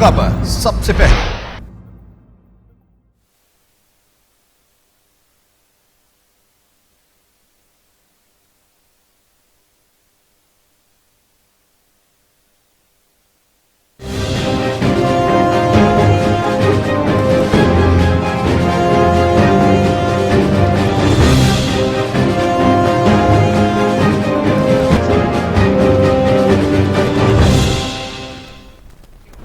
खबर सबसे पहले।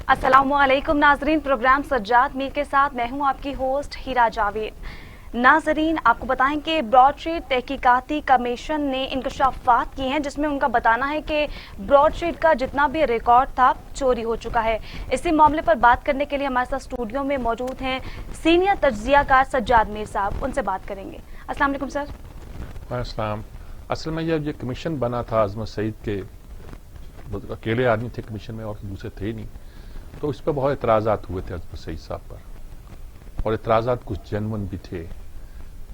अस्सलामुअलैकुम नाजरीन, प्रोग्राम सज्जाद मीर के साथ मैं हूं आपकी होस्ट हीरा जावेद। नाजरीन, आपको बताएं कि ब्रॉडशीट तहकीकाती कमीशन ने इंकशाफात किए हैं जिसमें उनका बताना है कि ब्रॉडशीट का जितना भी रिकॉर्ड था चोरी हो चुका है। इसी मामले पर बात करने के लिए हमारे साथ स्टूडियो में मौजूद हैं सीनियर तज्जियाकार सज्जाद मीर साहब, उनसे बात करेंगे। अस्सलाम वालेकुम सर। अस्सलाम। असल में ये कमीशन बना था अजमत सईद के, अकेले आदमी थे कमीशन में और दूसरे थे ही नहीं, तो इस पर बहुत एतराज़ात हुए थे अजमत सईद साहब पर, और एतराज़ात कुछ जेन्युइन भी थे,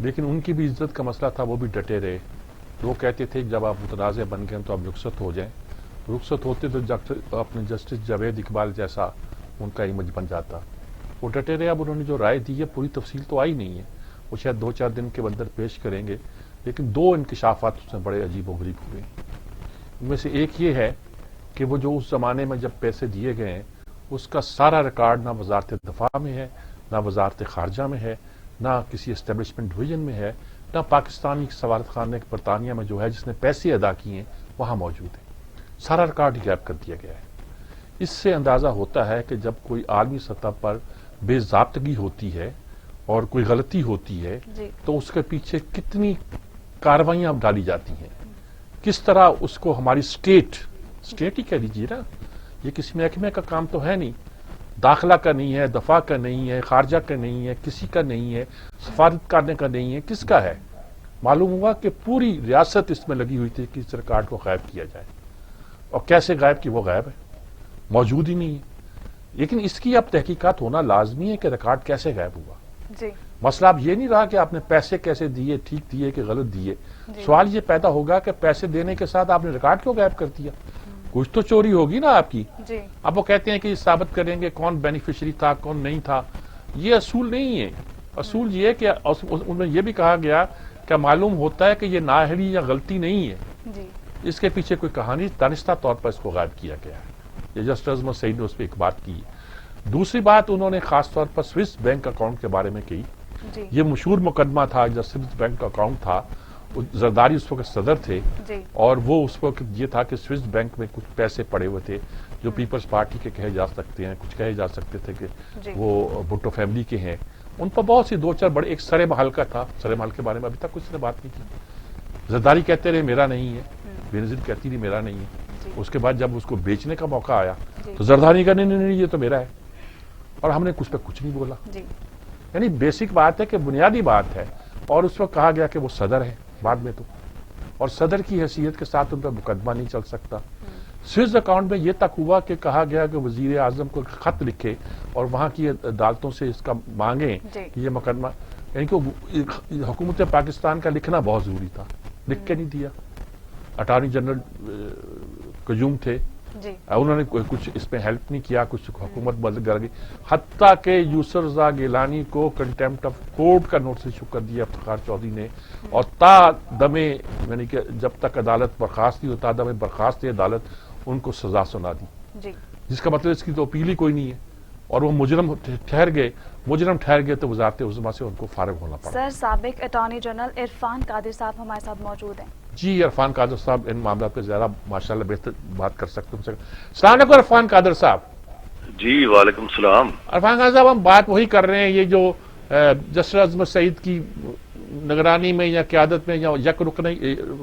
लेकिन उनकी भी इज्जत का मसला था, वो भी डटे रहे। वो कहते थे जब आप मुतनाज़ बन गए तो आप रुखसत हो जाएं, रुखसत होते तो अपने जस्टिस जावेद इकबाल जैसा उनका इमेज बन जाता। वो डटे रहे। अब उन्होंने जो राय दी है पूरी तफसील तो आई नहीं है, वो शायद 2-4 दिन के अंदर पेश करेंगे, लेकिन 2 इंकशाफात उसमें बड़े अजीब व गरीब हुए। उनमें से एक ये है कि वो जो उस जमाने में जब पैसे दिए गए हैं उसका सारा रिकॉर्ड ना वजारत दफा में है, ना वजारत खारजा में है, ना किसी एस्टेब्लिशमेंट डिवीजन में है, ना पाकिस्तानी सफारत खाने बरतानिया में जो है जिसने पैसे अदा किए हैं वहां मौजूद है। सारा रिकॉर्ड ही गैप कर दिया गया है। इससे अंदाजा होता है कि जब कोई आलमी सतह पर बेज़ाब्तगी होती है और कोई गलती होती है तो उसके पीछे कितनी कार्रवाइयां डाली जाती हैं, किस तरह उसको हमारी स्टेट ही कह लीजिए ना, ये किसी महकमे का काम तो है नहीं, दाखिला का नहीं है, दफा का नहीं है, खारजा का नहीं है, किसी का नहीं है, सफारत करने का नहीं है, किसका है? मालूम हुआ कि पूरी रियासत इसमें लगी हुई थी कि इस रिकॉर्ड को गायब किया जाए। और कैसे गायब कि वो गायब है, मौजूद ही नहीं है। लेकिन इसकी अब तहकीकात होना लाजमी है कि रिकॉर्ड कैसे गायब हुआ। जी। मसला अब ये नहीं रहा कि आपने पैसे कैसे दिए, ठीक दिए कि गलत दिए। सवाल ये पैदा होगा कि पैसे देने के साथ आपने रिकॉर्ड क्यों गायब कर दिया? कुछ तो चोरी होगी ना आपकी। जी। अब वो कहते हैं कि साबित करेंगे कौन बेनिफिशियरी था कौन नहीं था, ये असूल नहीं है। असूल ये है कि उनमें यह भी कहा गया कि मालूम होता है कि ये नाअहली या गलती नहीं है, जी। इसके पीछे कोई कहानी, दानिस्ता तौर पर इसको गायब किया गया है। ये जस्टिस अजमत सईद ने उस पर एक बात की। दूसरी बात उन्होंने खास तौर पर स्विस बैंक अकाउंट के बारे में की। ये मशहूर मुकदमा था, जो स्विस बैंक अकाउंट था, जरदारी उस वक्त सदर थे और वो उस वक्त ये था कि स्विस बैंक में कुछ पैसे पड़े हुए थे जो पीपल्स पार्टी के कहे जा सकते हैं, कुछ कहे जा सकते थे कि वो भुट्टो फैमिली के हैं। उन पर बहुत सी 2-4 बड़े, एक सरे महल का था, सरे महल के बारे में अभी तक कुछ ने बात नहीं की। जरदारी कहते रहे मेरा नहीं है, बेनजीर कहती रही मेरा नहीं है। उसके बाद जब उसको बेचने का मौका आया तो जरदारी का नहीं ये तो मेरा है, और हमने कुछ पे कुछ नहीं बोला। यानी बेसिक बात है कि बुनियादी बात है। और उस वक्त कहा गया कि वो सदर है बाद में तो, और सदर की हैसियत के साथ उन पर मुकदमा नहीं चल सकता। स्विस अकाउंट में यह तक हुआ कि कहा गया कि वजीर आजम को खत लिखे और वहां की अदालतों से इसका मांगे ये मुकदमा, यानी कि हुकूमत पाकिस्तान का लिखना बहुत जरूरी था, लिख के नहीं दिया। अटॉर्नी जनरल कयूम थे, उन्होंने कुछ इसमें हेल्प नहीं किया, कुछ हुकूमत बदल कर गई। हत्ता के यूसुफ रज़ा गिलानी को कंटेम्प्ट ऑफ कोर्ट का नोटिस इशू कर दिया इफ्तिखार चौधरी ने, और तादमे यानी कि जब तक अदालत बर्खास्त नहीं होता, तादमे बर्खास्त अदालत उनको सजा सुना दी, जिसका मतलब इसकी तो अपील ही कोई नहीं है। और वो मुजरम ठहर गए तो वजारत उज़्मा से उनको फारिग होना पड़ा। सर, साबिक अटॉर्नी जनरल इरफान कादिर साहब हमारे साथ मौजूद हैं। जी, इरफान कादिर साहब इन मामला पे ज्यादा माशाल्लाह बेहतर बात कर सकते हैं। अस्सलाम वालेकुम इरफान कादिर साहब। जी वालेकुम सलाम। इरफान कादिर साहब, हम बात वही कर रहे हैं, ये जो जस्टिस अजमत सईद की निगरानी में या क़यादत में या यक रुकन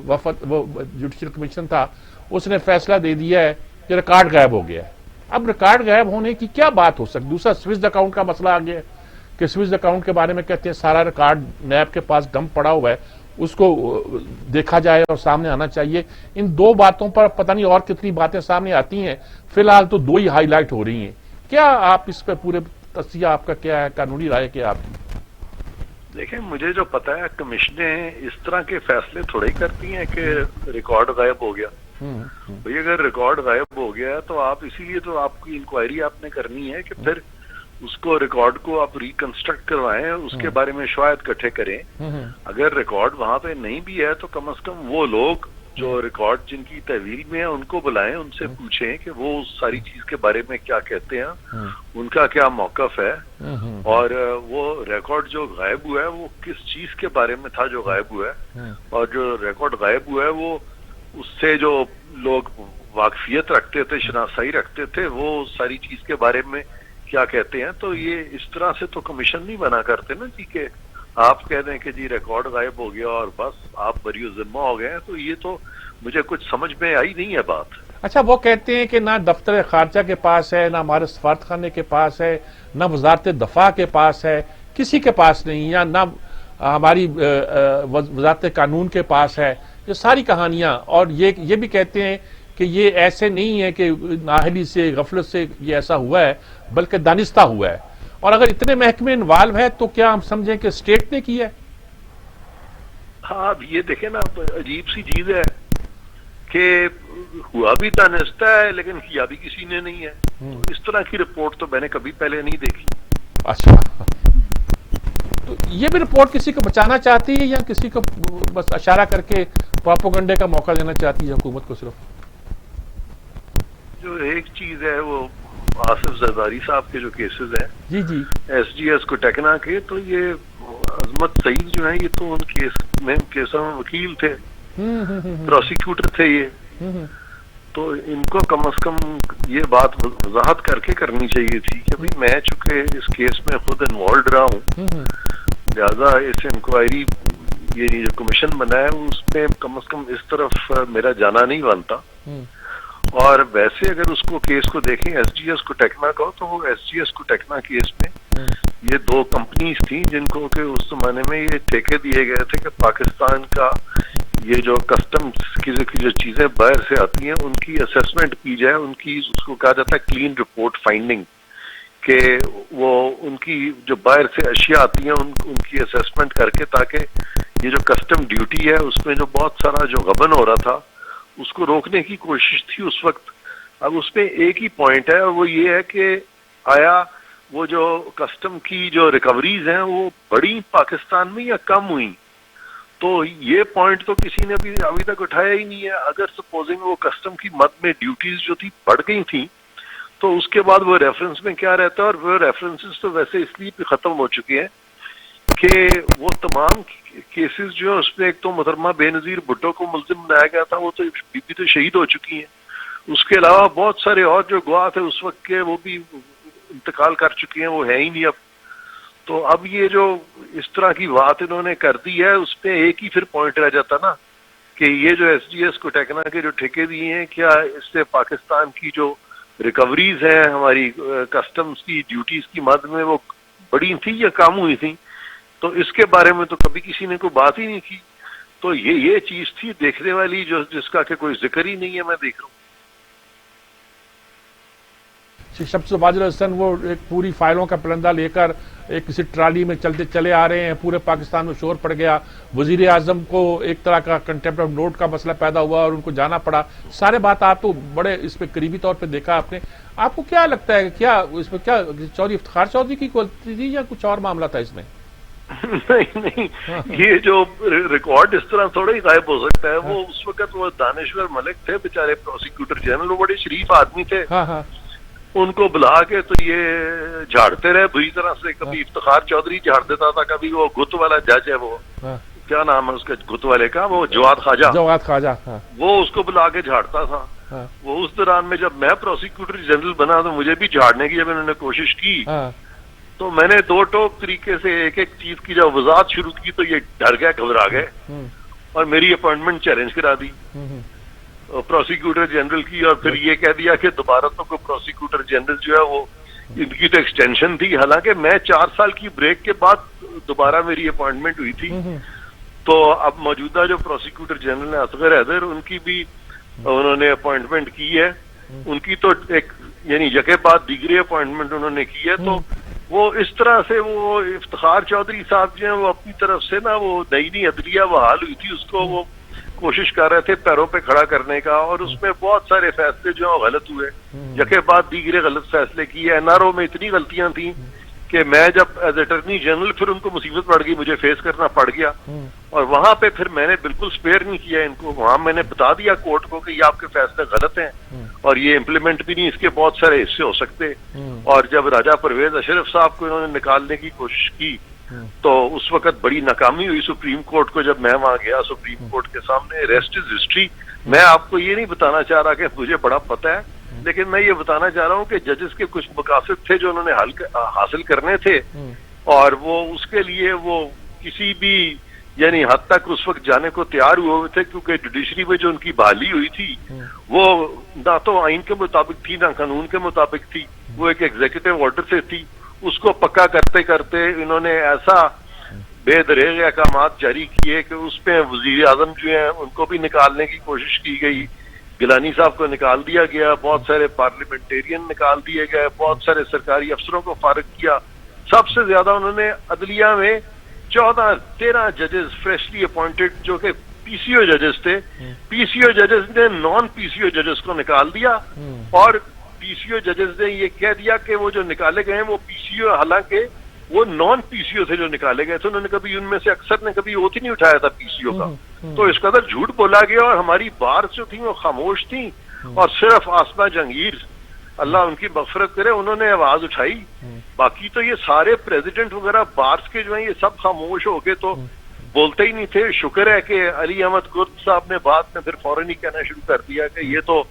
वफद वो जुडिशल कमीशन था, उसने फैसला दे दिया है कि रिकॉर्ड गायब हो गया है। अब रिकॉर्ड गायब होने की क्या बात हो सकती? दूसरा स्विस अकाउंट का मसला आ गया कि स्विस अकाउंट के बारे में कहते हैं सारा रिकॉर्ड नैब के पास डंप पड़ा हुआ है, उसको देखा जाए और सामने आना चाहिए। इन 2 बातों पर पता नहीं और कितनी बातें सामने आती हैं, फिलहाल तो 2 ही हाईलाइट हो रही हैं। क्या आप इस पर पूरे तस्या आपका क्या है, कानूनी राय क्या आपकी? देखें, मुझे जो पता है कमीशनें इस तरह के फैसले थोड़े ही करती हैं कि रिकॉर्ड गायब हो गया। بھئی اگر ریکارڈ غائب ہو گیا ہے تو آپ اسی لیے تو آپ کی انکوائری آپ نے کرنی ہے کہ پھر اس کو ریکارڈ کو آپ ریکنسٹرکٹ کروائیں, اس کے بارے میں شواہد اکٹھے کریں. اگر ریکارڈ وہاں پہ نہیں بھی ہے تو کم از کم وہ لوگ جو ریکارڈ جن کی تحویل میں ہے ان کو بلائیں, ان سے پوچھیں کہ وہ اس ساری چیز کے بارے میں کیا کہتے ہیں, ان کا کیا موقف ہے, اور وہ ریکارڈ جو غائب ہوا ہے وہ کس چیز کے بارے میں تھا جو غائب ہوا ہے, اور جو ریکارڈ غائب ہوا ہے وہ اس سے جو لوگ واقفیت رکھتے تھے, شناسائی رکھتے تھے, وہ ساری چیز کے بارے میں کیا کہتے ہیں. تو یہ اس طرح سے تو کمیشن نہیں بنا کرتے نا جی کہ آپ کہہ دیں کہ جی ریکارڈ غائب ہو گیا اور بس آپ بری و ذمہ ہو گئے ہیں. تو یہ تو مجھے کچھ سمجھ میں آئی نہیں ہے بات. اچھا, وہ کہتے ہیں کہ نہ دفتر خارجہ کے پاس ہے, نہ ہمارے سفارت خانے کے پاس ہے, نہ وزارت دفاع کے پاس ہے, کسی کے پاس نہیں, یا نہ ہماری وزارت قانون کے پاس ہے. یہ ساری کہانیاں, اور یہ بھی کہتے ہیں کہ یہ ایسے نہیں ہے کہ نااہلی سے, غفلت سے یہ ایسا ہوا ہے, بلکہ دانستہ ہوا ہے. اور اگر اتنے محکمے انوالو ہے تو کیا ہم سمجھیں کہ اسٹیٹ نے کی ہے؟ ہاں, اب یہ دیکھیں نا, عجیب سی چیز ہے کہ ہوا بھی دانستہ ہے لیکن کیا بھی کسی نے نہیں ہے. اس طرح کی رپورٹ تو میں نے کبھی پہلے نہیں دیکھی. اچھا, تو یہ بھی رپورٹ کسی کو بچانا چاہتی ہے یا کسی کو بس اشارہ کر کے پروپیگنڈے کا موقع دینا چاہتی ہے حکومت کو صرف؟ جو ایک چیز ہے وہ آصف زرداری صاحب کے جو کیسز ہیں, جی جی, ایس جی ایس کو ٹیکنا کے, تو یہ عظمت سعید جو ہیں یہ تو ان کیسوں میں وکیل تھے, پروسیکیوٹر تھے یہ. تو ان کو کم از کم یہ بات وضاحت کر کے کرنی چاہیے تھی کہ بھئی میں چونکہ اس کیس میں خود انوالوڈ رہا ہوں, لہذا اس انکوائری یہ جو کمیشن بنا ہے اس میں کم از کم اس طرف میرا جانا نہیں بنتا. اور ویسے اگر اس کو کیس کو دیکھیں ایس جی ایس کو ٹیکنا کا, تو وہ ایس جی ایس کو ٹیکنا کیس میں یہ دو کمپنیز تھیں جن کو کہ اس زمانے میں یہ ٹھیکے دیے گئے تھے کہ پاکستان کا یہ جو کسٹمز کی جو چیزیں باہر سے آتی ہیں ان کی اسیسمنٹ کی جائے, ان کی اس کو کہا جاتا ہے کلین رپورٹ فائنڈنگ, کہ وہ ان کی جو باہر سے اشیاء آتی ہیں ان کی اسیسمنٹ کر کے, تاکہ یہ جو کسٹم ڈیوٹی ہے اس میں جو بہت سارا جو غبن ہو رہا تھا اس کو روکنے کی کوشش تھی اس وقت. اب اس میں ایک ہی پوائنٹ ہے, اور وہ یہ ہے کہ آیا وہ جو کسٹم کی جو ریکوریز ہیں وہ بڑی پاکستان میں یا کم ہوئی. تو یہ پوائنٹ تو کسی نے ابھی تک اٹھایا ہی نہیں ہے. اگر سپوزنگ وہ کسٹم کی مد میں ڈیوٹیز جو تھی بڑھ گئی تھیں تو اس کے بعد وہ ریفرنس میں کیا رہتا ہے, اور وہ ریفرنسز تو ویسے اس لیے بھی ختم ہو چکے ہیں کہ وہ تمام کیسز جو اس میں, ایک تو محترمہ بے نظیر بھٹو کو ملزم بنایا گیا تھا, وہ تو بی بی تو شہید ہو چکی ہیں. اس کے علاوہ بہت سارے اور جو گواہ تھے اس وقت کے وہ بھی انتقال کر چکی ہیں, وہ ہے ہی نہیں اب. تو اب یہ جو اس طرح کی بات انہوں نے کر دی ہے اس پہ ایک ہی پھر پوائنٹ رہ جاتا نا کہ یہ جو ایس جی ایس کو ٹیکنا کے جو ٹھیکے دیے ہیں, کیا اس سے پاکستان کی جو ریکوریز ہیں ہماری کسٹمز کی ڈیوٹیز کی مد میں وہ بڑی تھی یا کم ہوئی تھی, تو اس کے بارے میں تو کبھی کسی نے کوئی بات ہی نہیں کی. تو یہ چیز تھی دیکھنے والی جو جس کا کہ کوئی ذکر ہی نہیں ہے میں دیکھ رہا ہوں. شمس باجر حسن وہ ایک پوری فائلوں کا پلندہ لے کر ایک کسی ٹرالی میں چلتے چلے آ رہے ہیں, پورے پاکستان میں شور پڑ گیا, وزیر اعظم کو ایک طرح کا کنٹمپٹ آف نوٹ کا مسئلہ پیدا ہوا اور ان کو جانا پڑا. سارے بات آپ تو بڑے اس پہ قریبی طور پہ دیکھا آپ نے. آپ کو کیا لگتا ہے, کیا اس میں کیا چودھری افتخار چودھری کی غلطی تھی یا کچھ اور معاملہ تھا اس میں؟ نہیں, یہ جو ریکارڈ اس طرح تھوڑا ہی غائب ہو سکتا ہے. وہ اس وقت وہ دانشور ملک تھے بیچارے پروسیکیوٹر جنرل, وہ بڑے شریف آدمی تھے, ان کو بلا کے تو یہ جھاڑتے رہے بری طرح سے. کبھی افتخار چودھری جھاڑ دیتا تھا, کبھی وہ گت والا جج ہے, وہ کیا نام ہے اس کا گت والے کا, وہ جواد خواجہ, وہ اس کو بلا کے جھاڑتا تھا. وہ اس دوران میں جب میں پروسیکیوٹر جنرل بنا تو مجھے بھی جھاڑنے کی جب انہوں نے کوشش کی تو میں نے دو ٹوک طریقے سے ایک ایک چیز کی جب وضاحت شروع کی تو یہ ڈر گئے, گھبرا گئے اور میری اپوائنٹمنٹ چیلنج کرا دی پروسیکیوٹر جنرل کی. اور پھر یہ کہہ دیا کہ دوبارہ تو کوئی پروسیکیوٹر جنرل جو ہے وہ ان کی تو ایکسٹینشن تھی, حالانکہ میں 4 سال کی بریک کے بعد دوبارہ میری اپوائنٹمنٹ ہوئی تھی. تو اب موجودہ جو پروسیکیوٹر جنرل ہیں اصغر حیدر, ان کی بھی انہوں نے اپوائنٹمنٹ کی ہے. ان کی تو ایک یعنی یکے بعد دیگری اپوائنٹمنٹ انہوں نے کی ہے. تو وہ اس طرح سے وہ افتخار چودھری صاحب جو ہیں وہ اپنی طرف سے نا وہ نئی عدلیہ بحال ہوئی تھی, اس کو وہ کوشش کر رہے تھے پیروں پہ کھڑا کرنے کا, اور اس میں بہت سارے فیصلے جو ہیں غلط ہوئے, یکے بعد دیگرے غلط فیصلے کیے. این آر او میں اتنی غلطیاں تھیں کہ میں جب ایز اٹرنی جنرل پھر ان کو مصیبت پڑ گئی, مجھے فیس کرنا پڑ گیا, اور وہاں پہ پھر میں نے بالکل سپیئر نہیں کیا ان کو. وہاں میں نے بتا دیا کورٹ کو کہ یہ آپ کے فیصلے غلط ہیں اور یہ امپلیمنٹ بھی نہیں, اس کے بہت سارے حصے ہو سکتے. اور جب راجہ پرویز اشرف صاحب کو انہوں نے نکالنے کی کوشش کی تو اس وقت بڑی ناکامی ہوئی سپریم کورٹ کو. جب میں وہاں گیا سپریم کورٹ کے سامنے, ریسٹ از ہسٹری. میں آپ کو یہ نہیں بتانا چاہ رہا کہ مجھے بڑا پتہ ہے, لیکن میں یہ بتانا چاہ رہا ہوں کہ ججز کے کچھ مقاصد تھے جو انہوں نے حاصل کرنے تھے, اور وہ اس کے لیے وہ کسی بھی یعنی حد تک اس وقت جانے کو تیار ہوئے تھے, کیونکہ جوڈیشری میں جو ان کی بحالی ہوئی تھی وہ نہ تو آئین کے مطابق تھی نہ قانون کے مطابق تھی, وہ ایک ایگزیکٹو آرڈر سے تھی. اس کو پکا کرتے کرتے انہوں نے ایسا بے دریغ احکامات جاری کیے کہ اس پہ وزیر اعظم جو ہیں ان کو بھی نکالنے کی کوشش کی گئی. گیلانی صاحب کو نکال دیا گیا, بہت سارے پارلیمنٹیرین نکال دیے گئے, بہت سارے سرکاری افسروں کو فارغ کیا. سب سے زیادہ انہوں نے عدلیہ میں 13 ججز فریشلی اپوائنٹڈ جو کہ پی سی او ججز تھے, پی سی او ججز نے نان پی سی او ججز کو نکال دیا, اور پی سی او ججز نے یہ کہہ دیا کہ وہ جو نکالے گئے ہیں وہ پی سی او, حالانکہ وہ نان پی سی او تھے جو نکالے گئے تھے. انہوں نے کبھی ان میں سے اکثر نے کبھی اوتھ ہی نہیں اٹھایا تھا پی سی او کا. تو اس قدر جھوٹ بولا گیا, اور ہماری بار جو تھیں وہ خاموش تھیں, اور صرف آسمہ جہانگیر اللہ ان کی مغفرت کرے انہوں نے آواز اٹھائی. باقی تو یہ سارے پریزیڈنٹ وغیرہ بارس کے جو ہیں یہ سب خاموش ہو کے تو بولتے ہی نہیں تھے. شکر ہے کہ علی احمد گرد صاحب نے بعد میں پھر فوراً ہی کہنا شروع کر دیا کہ یہ تو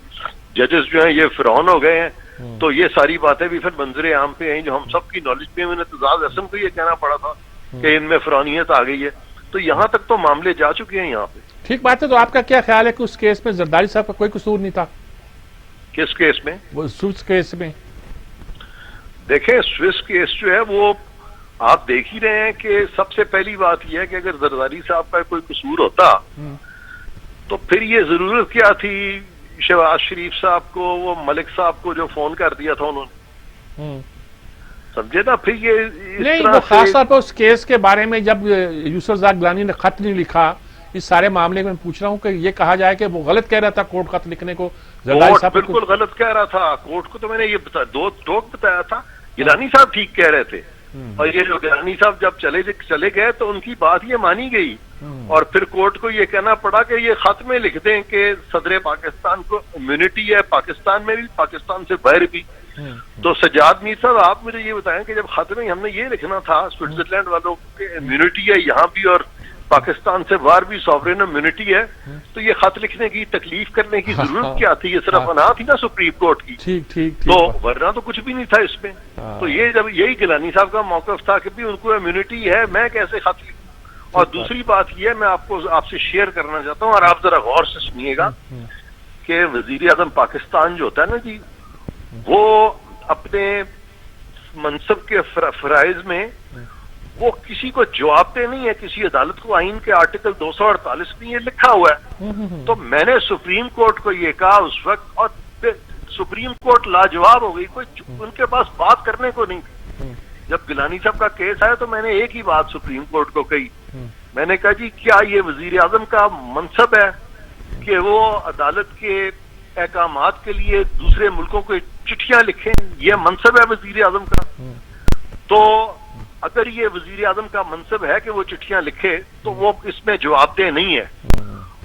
ججز جو ہیں یہ فرعون ہو گئے ہیں. تو یہ ساری باتیں بھی پھر منظر عام پہ ہیں جو ہم سب کی نالج پہ. میں نے اعتزاز احسن کو یہ کہنا پڑا تھا کہ ان میں فرعونیت آ گئی ہے. تو یہاں تک تو معاملے جا چکے ہیں یہاں پہ. ٹھیک بات ہے. تو آپ کا کیا خیال ہے کہ اس کیس میں زرداری صاحب کا کوئی قصور نہیں تھا؟ کس کیس میں؟ وہ سوئس کیس میں. دیکھیں سوئس کیس جو ہے وہ آپ دیکھ ہی رہے ہیں کہ سب سے پہلی بات یہ ہے کہ اگر زرداری صاحب کا کوئی قصور ہوتا تو پھر یہ ضرورت کیا تھی شہباز شریف صاحب کو, وہ ملک صاحب کو جو فون کر دیا تھا انہوں نے, سمجھے نا. پھر یہ نہیں, وہ خاص طور پر اس کیس کے بارے میں جب یوسف زاء گیلانی نے خط نہیں لکھا, اس سارے معاملے میں پوچھ رہا ہوں کہ یہ کہا جائے کہ وہ غلط کہہ رہا تھا کورٹ خط لکھنے کو. کورٹ بالکل غلط کہہ رہا تھا. کورٹ کو تو میں نے یہ دو ٹوک بتایا تھا, گیلانی صاحب ٹھیک کہہ رہے تھے, اور یہ جو گیلانی صاحب جب چلے گئے تو ان کی بات یہ مانی گئی, اور پھر کورٹ کو یہ کہنا پڑا کہ یہ خط میں لکھ دیں کہ صدر پاکستان کو امیونٹی ہے, پاکستان میں بھی پاکستان سے باہر بھی. تو سجاد میر صاحب آپ مجھے یہ بتائیں کہ جب خط میں ہم نے یہ لکھنا تھا سوئٹزرلینڈ والوں کے امیونٹی ہے یہاں بھی اور پاکستان سے باہر بھی سوورین امیونٹی ہے, تو یہ خط لکھنے کی تکلیف کرنے کی ضرورت کیا تھی؟ یہ صرف انا تھی نا سپریم کورٹ کی, تو ورنہ تو کچھ بھی نہیں تھا اس میں. تو یہ جب یہی گیلانی صاحب کا موقف تھا کہ بھی ان کو امیونٹی ہے, میں کیسے خط لکھوں. اور دوسری بات یہ میں آپ سے شیئر کرنا چاہتا ہوں, اور آپ ذرا غور سے سنیے گا کہ وزیر اعظم پاکستان جو ہوتا ہے نا جی, وہ اپنے منصب کے فرائض میں وہ کسی کو جواب دہ نہیں ہے, کسی عدالت کو. آئین کے آرٹیکل 248 میں یہ لکھا ہوا ہے. تو میں نے سپریم کورٹ کو یہ کہا اس وقت, اور سپریم کورٹ لاجواب ہو گئی, کوئی ان کے پاس بات کرنے کو نہیں. جب گیلانی صاحب کا کیس آیا تو میں نے ایک ہی بات سپریم کورٹ کو کہی, میں نے کہا جی کیا یہ وزیر اعظم کا منصب ہے کہ وہ عدالت کے احکامات کے لیے دوسرے ملکوں کو چٹھیاں لکھیں؟ یہ منصب ہے وزیر اعظم کا. تو اگر یہ وزیر اعظم کا منصب ہے کہ وہ چٹھیاں لکھے تو وہ اس میں جواب دہ نہیں ہے,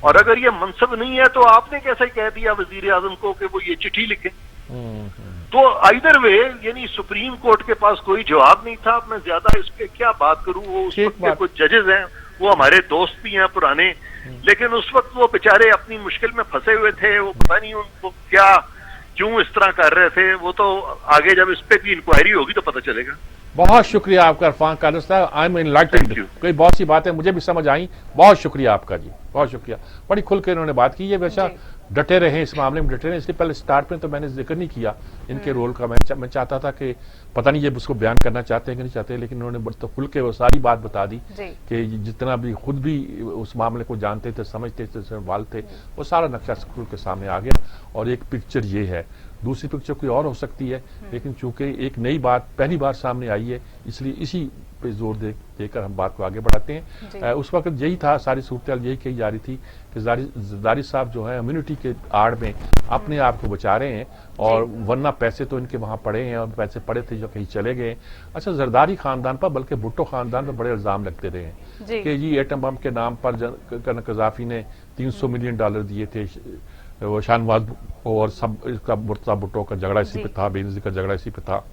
اور اگر یہ منصب نہیں ہے تو آپ نے کیسے کہہ دیا وزیر اعظم کو کہ وہ یہ چٹھی لکھے؟ تو آئیدر وے یعنی سپریم کورٹ کے پاس کوئی جواب نہیں تھا. میں زیادہ اس پہ کیا بات کروں, وہ اس وقت کے کچھ ججز ہیں وہ ہمارے دوست بھی ہیں پرانے, لیکن اس وقت وہ بیچارے اپنی مشکل میں پھنسے ہوئے تھے. وہ پتہ نہیں ان کو کیا کیوں اس طرح کر رہے تھے, وہ تو آگے جب اس پہ بھی انکوائری ہوگی تو پتہ چلے گا. بہت شکریہ آپ کا عرفان قادر صاحب, آئی ایم انلائٹنڈ. کوئی بہت سی باتیں مجھے بھی سمجھ آئیں. بہت شکریہ آپ کا جی, بہت شکریہ. بڑی کھل کے انہوں نے بات کی. یہ ویسا ڈٹے رہے اس معاملے میں, ڈٹے رہے. اس لیے پہلے سٹارٹ میں تو میں نے ذکر نہیں کیا ان کے رول کا. میں چاہتا تھا کہ پتہ نہیں یہ اس کو بیان کرنا چاہتے ہیں کہ نہیں چاہتے, لیکن انہوں نے بڑا کھل کے وہ ساری بات بتا دی کہ جتنا بھی خود بھی اس معاملے کو جانتے تھے, سمجھتے تھے, سنبھالتے, وہ سارا نقشہ کھل کے سامنے آ گیا. اور ایک پکچر یہ ہے दूसरी पिक्चर कोई और हो सकती है, लेकिन चूंकि एक नई बात पहली बार सामने आई है, इसलिए इसी पे जोर देकर हम बात को आगे बढ़ाते हैं। उस वक्त यही था, सारी सूरत यही कही जा रही थी कि जरदारी साहब जो है इम्यूनिटी के आड़ में अपने आप को बचा रहे हैं, और वरना पैसे तो इनके वहां पड़े हैं, और पैसे पड़े थे जो कहीं चले गए। अच्छा, जरदारी खानदान पर, बल्कि भुट्टो खानदान पर बड़े इल्जाम लगते रहे हैं कि जी एटम बम के नाम पर कज़ाफी ने $300 मिलियन दिए थे, वो शाहनवाज और सब इसका मुर्तज़ा भुट्टो का झगड़ा इसी पे था, बेनज़ीर का झगड़ा इसी पे था,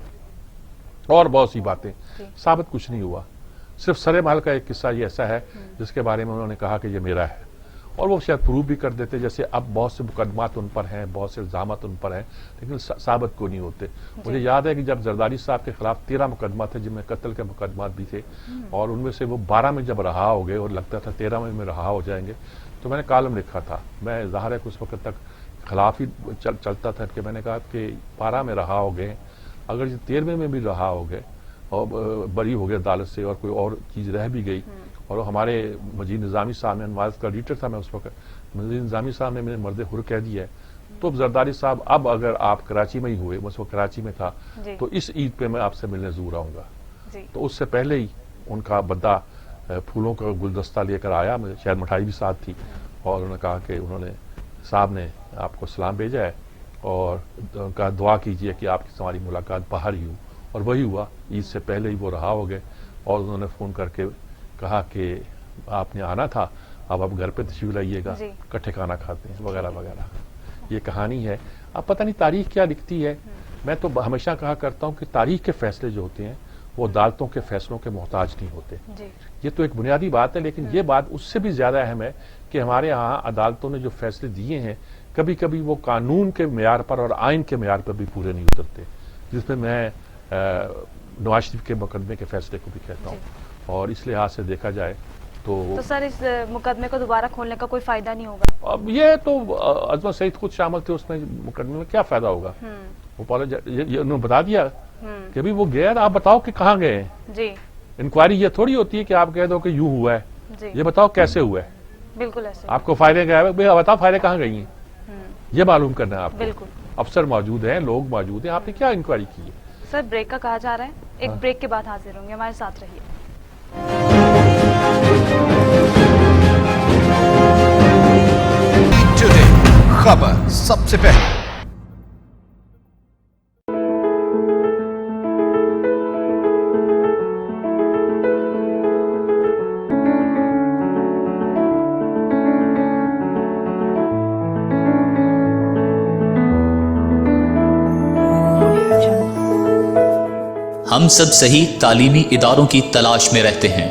और बहुत सी बातें। साबित कुछ नहीं हुआ। सिर्फ सरे महल का एक किस्सा ये ऐसा है जिसके बारे में उन्होंने कहा कि ये मेरा है, और वो शायद प्रूव भी कर देते। जैसे अब बहुत से मुकदमात उन पर हैं, बहुत से इल्जामात उन पर हैं, लेकिन साबित को नहीं होते। मुझे याद है कि जब जरदारी साहब के खिलाफ 13 मुकदमा थे, जिनमें कत्ल के मुकदमात भी थे, और उनमें से वो 12 में जब रहा हो गए और लगता था 13 में रहा हो जाएंगे, तो मैंने कॉलम लिखा था। मैं ज़ाहिर है कि उस वक्त तक खिलाफ ही चलता था कि मैंने कहा कि 12 में रहा हो गए, अगर ये 13वें में भी रहा हो गए और बरी हो गए अदालत से, और कोई और चीज़ रह भी गई, और हमारे मजीद निज़ामी साहब ने, नवाज का एडिटर था मैं उस वक्त, मजीद निज़ामी साहब ने मैंने मर्द हुर कह दिया है, तो जरदारी साहब अब अगर आप कराची में ही हुए, मैं उस वक्त कराची में था, तो इस ईद पे मैं आपसे मिलने जरूर आऊँगा। तो उससे पहले ही उनका बंदा फूलों का गुलदस्ता लेकर आया, शायद मिठाई भी साथ थी, और उन्होंने कहा कि उन्होंने साहब ने आपको सलाम भेजा है, और कहा दुआ कीजिए कि आपकी हमारी मुलाकात बाहर ही हो, और वही हुआ। ईद से पहले ही वो रहा हो गए, और उन्होंने फ़ोन करके कहा कि आपने आना था, अब आप घर पे तशरीफ लाइएगा, इकट्ठे खाना खाते हैं, वगैरह वगैरह। ये कहानी है। अब पता नहीं तारीख क्या लिखती है। मैं तो हमेशा कहा करता हूँ कि तारीख के फैसले जो होते हैं वो अदालतों के फैसलों के मोहताज नहीं होते। ये तो एक बुनियादी बात है, लेकिन ये बात उससे भी ज़्यादा अहम है कि हमारे यहाँ अदालतों ने जो फैसले दिए हैं, कभी कभी वो कानून के मेयार पर और आइन के मेयार पर भी पूरे नहीं उतरते, जिसमें मैं नवाज शरीफ के मुकदमे के फैसले को भी कहता हूँ। और इस लिहाज से देखा जाए तो सर इस मुकदमे को दोबारा खोलने का कोई फायदा नहीं होगा? अब ये तो अजमत सईद खुद शामिल थे उसमें, मुकदमे में क्या फायदा होगा? वो पहले उन्होंने बता दिया कि अभी वो गया, आप बताओ कि कहाँ गए हैं जी। इंक्वायरी ये थोड़ी होती है कि आप कह दो कि यूं हुआ है, ये बताओ कैसे हुआ है। बिल्कुल ऐसे आपको फाइलें गए, बताओ फाइलें कहाँ गई हैं, ये मालूम करना है आपको। बिल्कुल। अफसर मौजूद हैं, लोग मौजूद हैं, आपने क्या इंक्वायरी की है? सर ब्रेक का कहा जा रहा है, एक ब्रेक के बाद हाजिर होंगे, हमारे साथ रहिए। खबर सबसे पहले। हम सब सही तालीमी इदारों की तलाश में रहते हैं,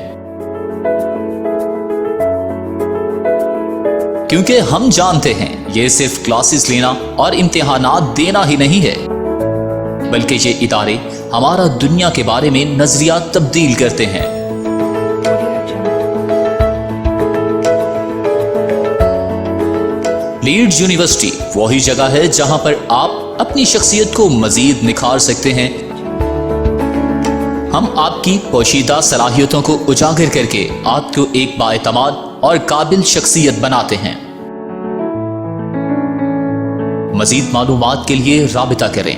क्योंकि हम जानते हैं ये सिर्फ क्लासेस लेना और इम्तिहानात देना ही नहीं है, बल्कि ये इदारे हमारा दुनिया के बारे में नजरिया तब्दील करते हैं। लीड्स यूनिवर्सिटी वही जगह है जहां पर आप अपनी शख्सियत को मजीद निखार सकते हैं। हम आपकी पोशीदा सलाहियतों को उजागर करके आपको एक बाएतमाद और काबिल शख्सियत बनाते हैं। मजीद मालूमात के लिए राबिता करें।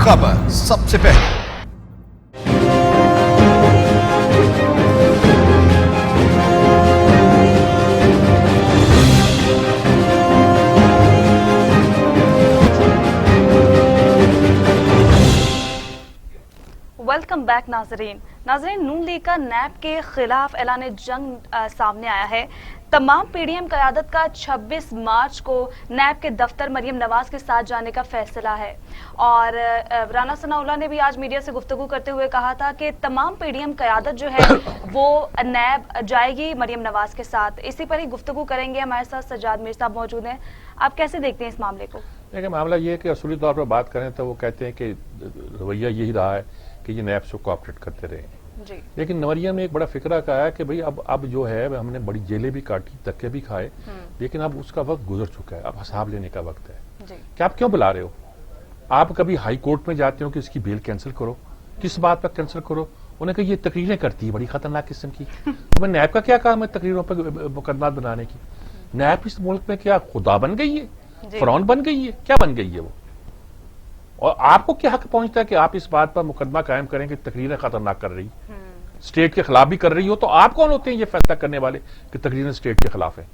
खबर सबसे पहले। वेलकम बैक नाजरीन। नून लीग का नैब के खिलाफ ऐलान जंग सामने आया है। तमाम पीडीएम क़यादत का 26 मार्च को नैब के दफ्तर मरियम नवाज के साथ जाने का फैसला है और राना सनाउल्लाह ने भी आज मीडिया से गुफ्तगू करते हुए कहा था कि तमाम पीडीएम क़यादत जो है वो नैब जाएगी मरियम नवाज के साथ। इसी पर ही गुफ्तगू करेंगे। हमारे साथ सज्जाद मीर साहब मौजूद हैं। आप कैसे देखते हैं इस मामले को? देखिए, मामला ये है कि असूली तौर पर बात करें तो वो कहते हैं कि रवैया यही रहा है कि ये नैब से कोऑपरेट करते रहे जी। लेकिन मरियम ने एक बड़ा फिक्रा कहा है कि भाई अब जो है हमने बड़ी जेलें भी काटी, धक्के भी खाए, लेकिन अब उसका वक्त गुजर चुका है, अब हिसाब लेने का वक्त है जी। कि आप क्यों बुला रहे हो? आप कभी हाई कोर्ट में जाते हो कि इसकी बेल कैंसिल करो, किस बात पर कैंसिल करो? उन्हें कहा ये तकरीरें करती है बड़ी खतरनाक किस्म की। तो मैं नैब का क्या काम है तकरीरों पर मुकदमा बनाने की? नैब इस मुल्क में क्या खुदा बन गई है, फरौन बन गई है, क्या बन गई है वो? और आपको क्या हक पहुंचता है कि आप इस बात पर मुकदमा कायम करें कि तकरीरें खतरनाक कर रही, स्टेट के खिलाफ भी कर रही हो? तो आप कौन होते हैं ये फैसला करने वाले कि तकरीरें स्टेट के खिलाफ है?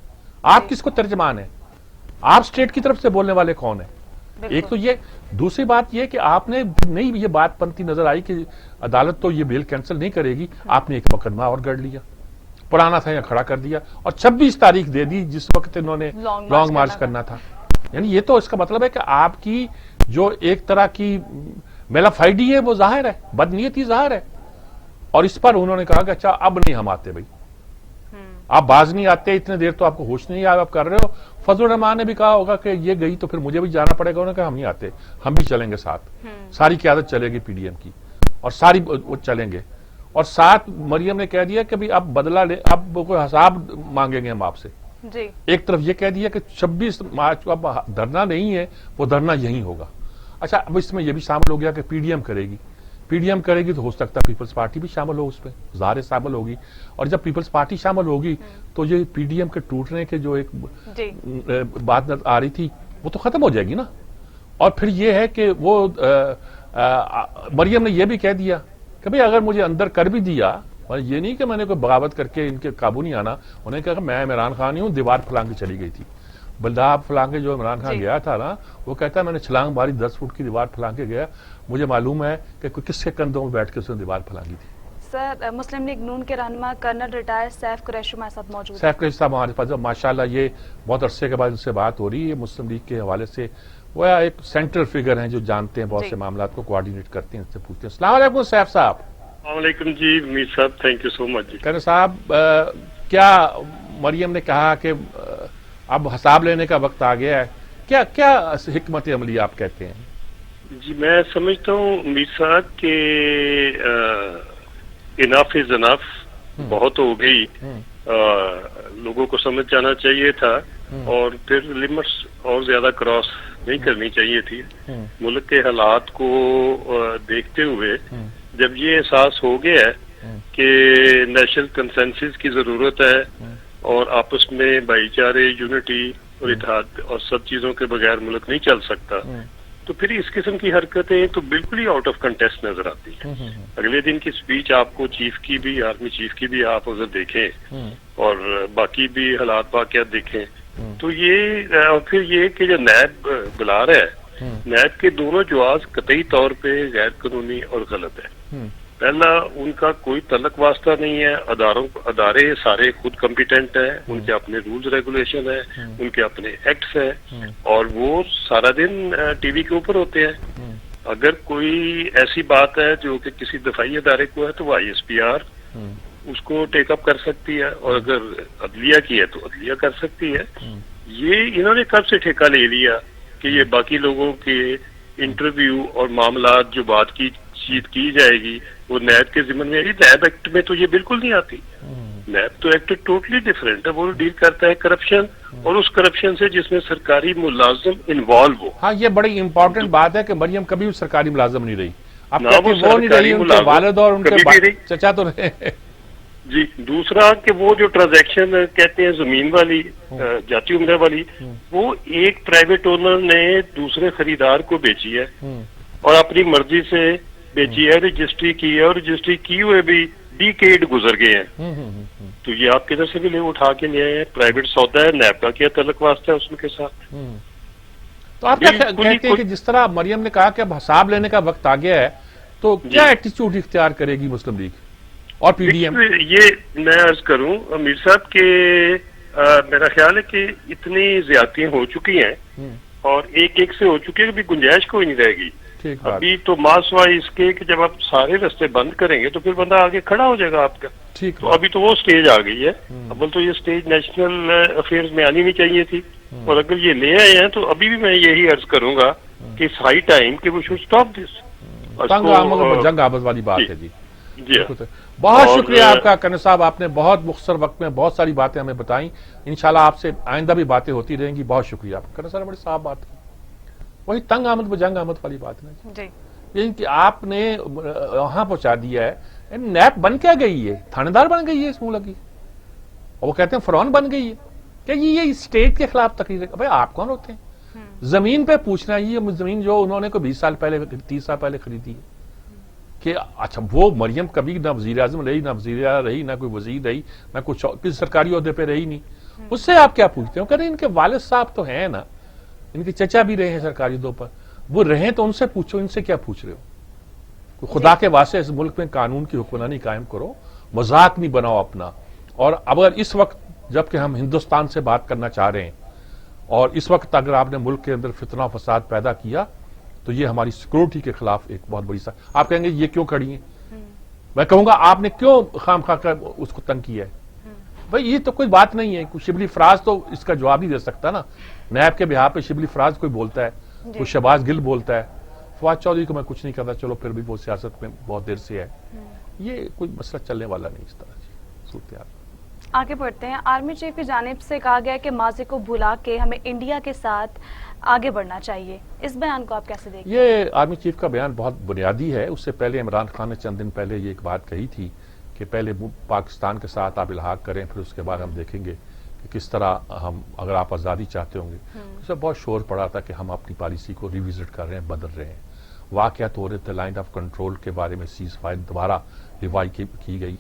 आप किसको तर्जमान है? आप स्टेट की तरफ से बोलने वाले कौन है? एक तो ये, दूसरी बात ये कि आपने नहीं ये बात बनती नजर आई कि अदालत तो ये बेल कैंसिल नहीं करेगी, आपने एक मुकदमा और गढ़ लिया, पुराना था या खड़ा कर दिया और 26 तारीख दे दी जिस वक्त इन्होंने लॉन्ग मार्च करना था। यानी ये तो इसका मतलब है कि आपकी जो एक तरह की मेलाफाइडी है वो जाहिर है, बदनीयती जाहिर है। और इस पर उन्होंने कहा कि अच्छा अब नहीं हम आते भाई, आप बाज नहीं आते, इतने देर तो आपको होश नहीं आया, आप कर रहे हो। फजल रहमान ने भी कहा होगा कि ये गई तो फिर मुझे भी जाना पड़ेगा। उन्होंने कहा हम नहीं आते, हम भी चलेंगे साथ, सारी क़यादत चलेगी पीडीएम की और सारी वो चलेंगे। और साथ मरियम ने कह दिया कि भाई अब बदला ले, अब कोई हिसाब मांगेंगे हम आपसे जी। एक तरफ ये कह दिया कि 26 मार्च को अब धरना नहीं है, वो धरना यहीं होगा। अच्छा, अब इसमें यह भी शामिल हो गया कि पीडीएम करेगी, पीडीएम करेगी तो हो सकता है पीपल्स पार्टी भी शामिल हो, उसमें ज़ाहिर शामिल होगी। और जब पीपल्स पार्टी शामिल होगी तो ये पीडीएम के टूटने के जो एक बात आ रही थी वो तो खत्म हो जाएगी ना। और फिर ये है कि वो मरियम ने यह भी कह दिया कि भाई अगर मुझे अंदर कर भी दिया, और ये नहीं कि मैंने कोई बगावत करके इनके काबू नहीं आना। उन्हें कहा मैं इमरान खान ही हूं, दीवार फलांग के चली गई थी। बलदाब फलांग के जो इमरान खान गया था ना, वो कहता है मैंने छलांग मारी, 10 फुट की दीवार फलांग के गया, मुझे मालूम है कि किसके कंधों में बैठ के उसने दीवार फलांगी थी। सर, मुस्लिम लीग नून के रहनुमा कर्नल रिटायर्ड सैफ कुरैशी हमारे साथ मौजूद हैं। सैफ कुरैशी साहब हमारे पास, माशाल्लाह ये बहुत अरसे के बाद उनसे बात हो रही है मुस्लिम लीग के हवाले से। वो एक सेंट्रल फिगर हैं जो जानते हैं बहुत से मामला को कोऑर्डिनेट करते हैं, इससे पूछते हैं। अस्सलाम वालेकुम सैफ साहब। वालेकुम जी मीर साहब, थैंक यू सो मच जी। कर्नल साहब, क्या मरियम ने कहा कि अब हिसाब लेने का वक्त आ गया है, क्या क्या हिकमत अमली आप कहते हैं? जी मैं समझता हूँ मीर साहब के इनाफ इज इनाफ, बहुत हो गई, लोगों को समझ जाना चाहिए था और फिर लिमिट्स और ज्यादा क्रॉस नहीं करनी चाहिए थी। मुल्क के हालात को देखते हुए जब ये एहसास हो गया है कि नेशनल कंसेंसस की जरूरत है और आपस में भाईचारे, यूनिटी और इत्तेहाद और सब चीजों के बगैर मुल्क नहीं चल सकता, तो फिर इस किस्म की हरकतें तो बिल्कुल ही आउट ऑफ कंटेस्ट नजर आती है। अगले दिन की स्पीच आपको चीफ की भी, आर्मी चीफ की भी आप अगर देखें और बाकी भी हालात वाकयात देखें तो ये फिर ये कि जो नैब बुला रहा है, नैब के दोनों जवाब कतई तौर पे गैर कानूनी और गलत है। पहला, उनका कोई तलक वास्ता नहीं है, अदारे सारे खुद कॉम्पिटेंट है, उनके अपने रूल्स रेगुलेशन है, उनके अपने एक्ट्स है और वो सारा दिन टीवी के ऊपर होते हैं। अगर कोई ऐसी बात है जो कि किसी दफाई अदारे को है तो वो ISPR उसको टेकअप कर सकती है और अगर अदलिया की है तो अदलिया कर सकती है। ये इन्होंने कब से ठेका ले लिया कि ये बाकी लोगों के इंटरव्यू और मामलात जो बात की चीज की जाएगी वो नैब के जिम्मे में, नैब एक्ट में तो ये बिल्कुल नहीं आती। नैब तो एक्ट टोटली डिफरेंट है, वो डील करता है करप्शन और उस करप्शन से जिसमें सरकारी मुलाजिम इन्वॉल्व हो। हाँ, ये बड़ी इंपॉर्टेंट बात है कि मरियम कभी भी सरकारी मुलाजिम नहीं रही। आप कहते हैं वो नहीं रही, उनके वालिद और उनके चचा तो रहे। जी, दूसरा कि वो जो ट्रांजैक्शन कहते हैं जमीन वाली, जाती उम्र वाली, वो एक प्राइवेट ओनर ने दूसरे खरीदार को बेची है اور اپنی مرضی سے بیچی ہے, رجسٹری کی ہے, اور رجسٹری کی ہوئے بھی ڈیکیڈ گزر گئے ہیں. تو یہ آپ کدھر سے بھی لے اٹھا کے لے آئے ہیں, پرائیویٹ سودا ہے, نیب کا کیا تعلق واسطہ ہے اس کے ساتھ. تو آپ کیا کہتے ہیں کہ جس طرح مریم نے کہا کہ اب حساب لینے کا وقت آ گیا ہے, تو کیا ایٹیچیوڈ اختیار کرے گی مسلم لیگ اور پی ڈی ایم؟ یہ میں عرض کروں امیر صاحب کہ میرا خیال ہے کہ اتنی زیادتیاں ہو چکی ہیں اور ایک سے ہو چکی ہے, ابھی گنجائش کوئی نہیں رہے گی. ابھی تو ماسوائے اس کے کہ جب آپ سارے رستے بند کریں گے تو پھر بندہ آگے کھڑا ہو جائے گا آپ کا. تو ابھی تو وہ سٹیج آ گئی ہے. اول تو یہ سٹیج نیشنل افیئرز میں آنی نہیں چاہیے تھی, اور اگر یہ لے آئے ہیں تو ابھی بھی میں یہی عرض کروں گا کہ اٹس ہائی ٹائم کہ وہ شوڈ اسٹاپ دس. جنگ آباد والی بات ہے جی. بہت شکریہ آپ کا کرن صاحب, آپ نے بہت مختصر وقت میں بہت ساری باتیں ہمیں بتائیں. انشاءاللہ آپ سے آئندہ بھی باتیں ہوتی رہیں گی. بہت شکریہ آپ کا کرن صاحب, بڑی صاف بات ہے. وہی تنگ آمد و جنگ آمد والی بات ہے جی, کہ آپ نے وہاں پہنچا دیا ہے. نیب بن کیا گئی ہے؟ تھانے دار بن گئی ہے اس ملک کی, اور وہ کہتے ہیں فرعون بن گئی ہے کہ یہ اسٹیٹ کے خلاف تقریر ہے. بھائی آپ کون ہوتے ہیں زمین پہ پوچھنا؟ یہ زمین جو انہوں نے کوئی 20 سال پہلے 30 سال پہلے خریدی ہے, کہ اچھا وہ مریم کبھی نہ وزیر اعظم رہی, نہ وزیر اعلیٰ رہی, نہ کوئی وزیر رہی, نہ کچھ کسی سرکاری عہدے پہ رہی نہیں. اس سے آپ کیا پوچھتے ہیں؟ کہ ان کے والد صاحب تو ہیں نا, ان کے چچا بھی رہے ہیں سرکاری عہدوں پر, وہ رہیں تو ان سے پوچھو, ان سے کیا پوچھ رہے ہو؟ خدا کے واسطے اس ملک میں قانون کی حکمرانی قائم کرو, مذاق نہیں بناؤ اپنا. اور اگر اس وقت جبکہ ہم ہندوستان سے بات کرنا چاہ رہے ہیں, اور اس وقت اگر آپ نے ملک کے اندر فتنہ و فساد پیدا کیا, تو یہ ہماری سیکورٹی کے خلاف ایک بہت بڑی آپ کہیں گے یہ کیوں کھڑی ہیں؟ میں کہوں گا آپ نے کیوں خام خواہ کر اس کو تنگ کیا ہے؟ بھائی یہ تو کوئی بات نہیں ہے. کوئی شبلی فراز تو اس کا جواب نہیں دے سکتا نا. نیب کے بہا پہ شبلی فراز کوئی بولتا ہے, کوئی شہباز گل بولتا ہے, فواد چودھری کو میں کچھ نہیں کہتا, چلو پھر بھی وہ سیاست میں بہت دیر سے ہے. یہ کوئی مسئلہ چلنے والا نہیں اس طرح جی صورتحال. آگے بڑھتے ہیں. آرمی چیف کی جانب سے کہا گیا کہ ماضی کو بھلا کے ہمیں انڈیا کے ساتھ آگے بڑھنا چاہیے. اس بیان کو آپ کیسے دیکھیں؟ یہ آرمی چیف کا بیان بہت بنیادی ہے. اس سے پہلے عمران خان نے چند دن پہلے یہ ایک بات کہی تھی کہ پہلے پاکستان کے ساتھ آپ الحاق کریں, پھر اس کے بعد ہم دیکھیں گے کہ کس طرح ہم, اگر آپ آزادی چاہتے ہوں گے. اس سے بہت شور پڑا تھا کہ ہم اپنی پالیسی کو ریوزٹ کر رہے ہیں, بدل رہے ہیں. واقعات ہو رہے تھے, لائن آف کنٹرول کے بارے میں سیز فائر دوبارہ ریوائو کی گئی,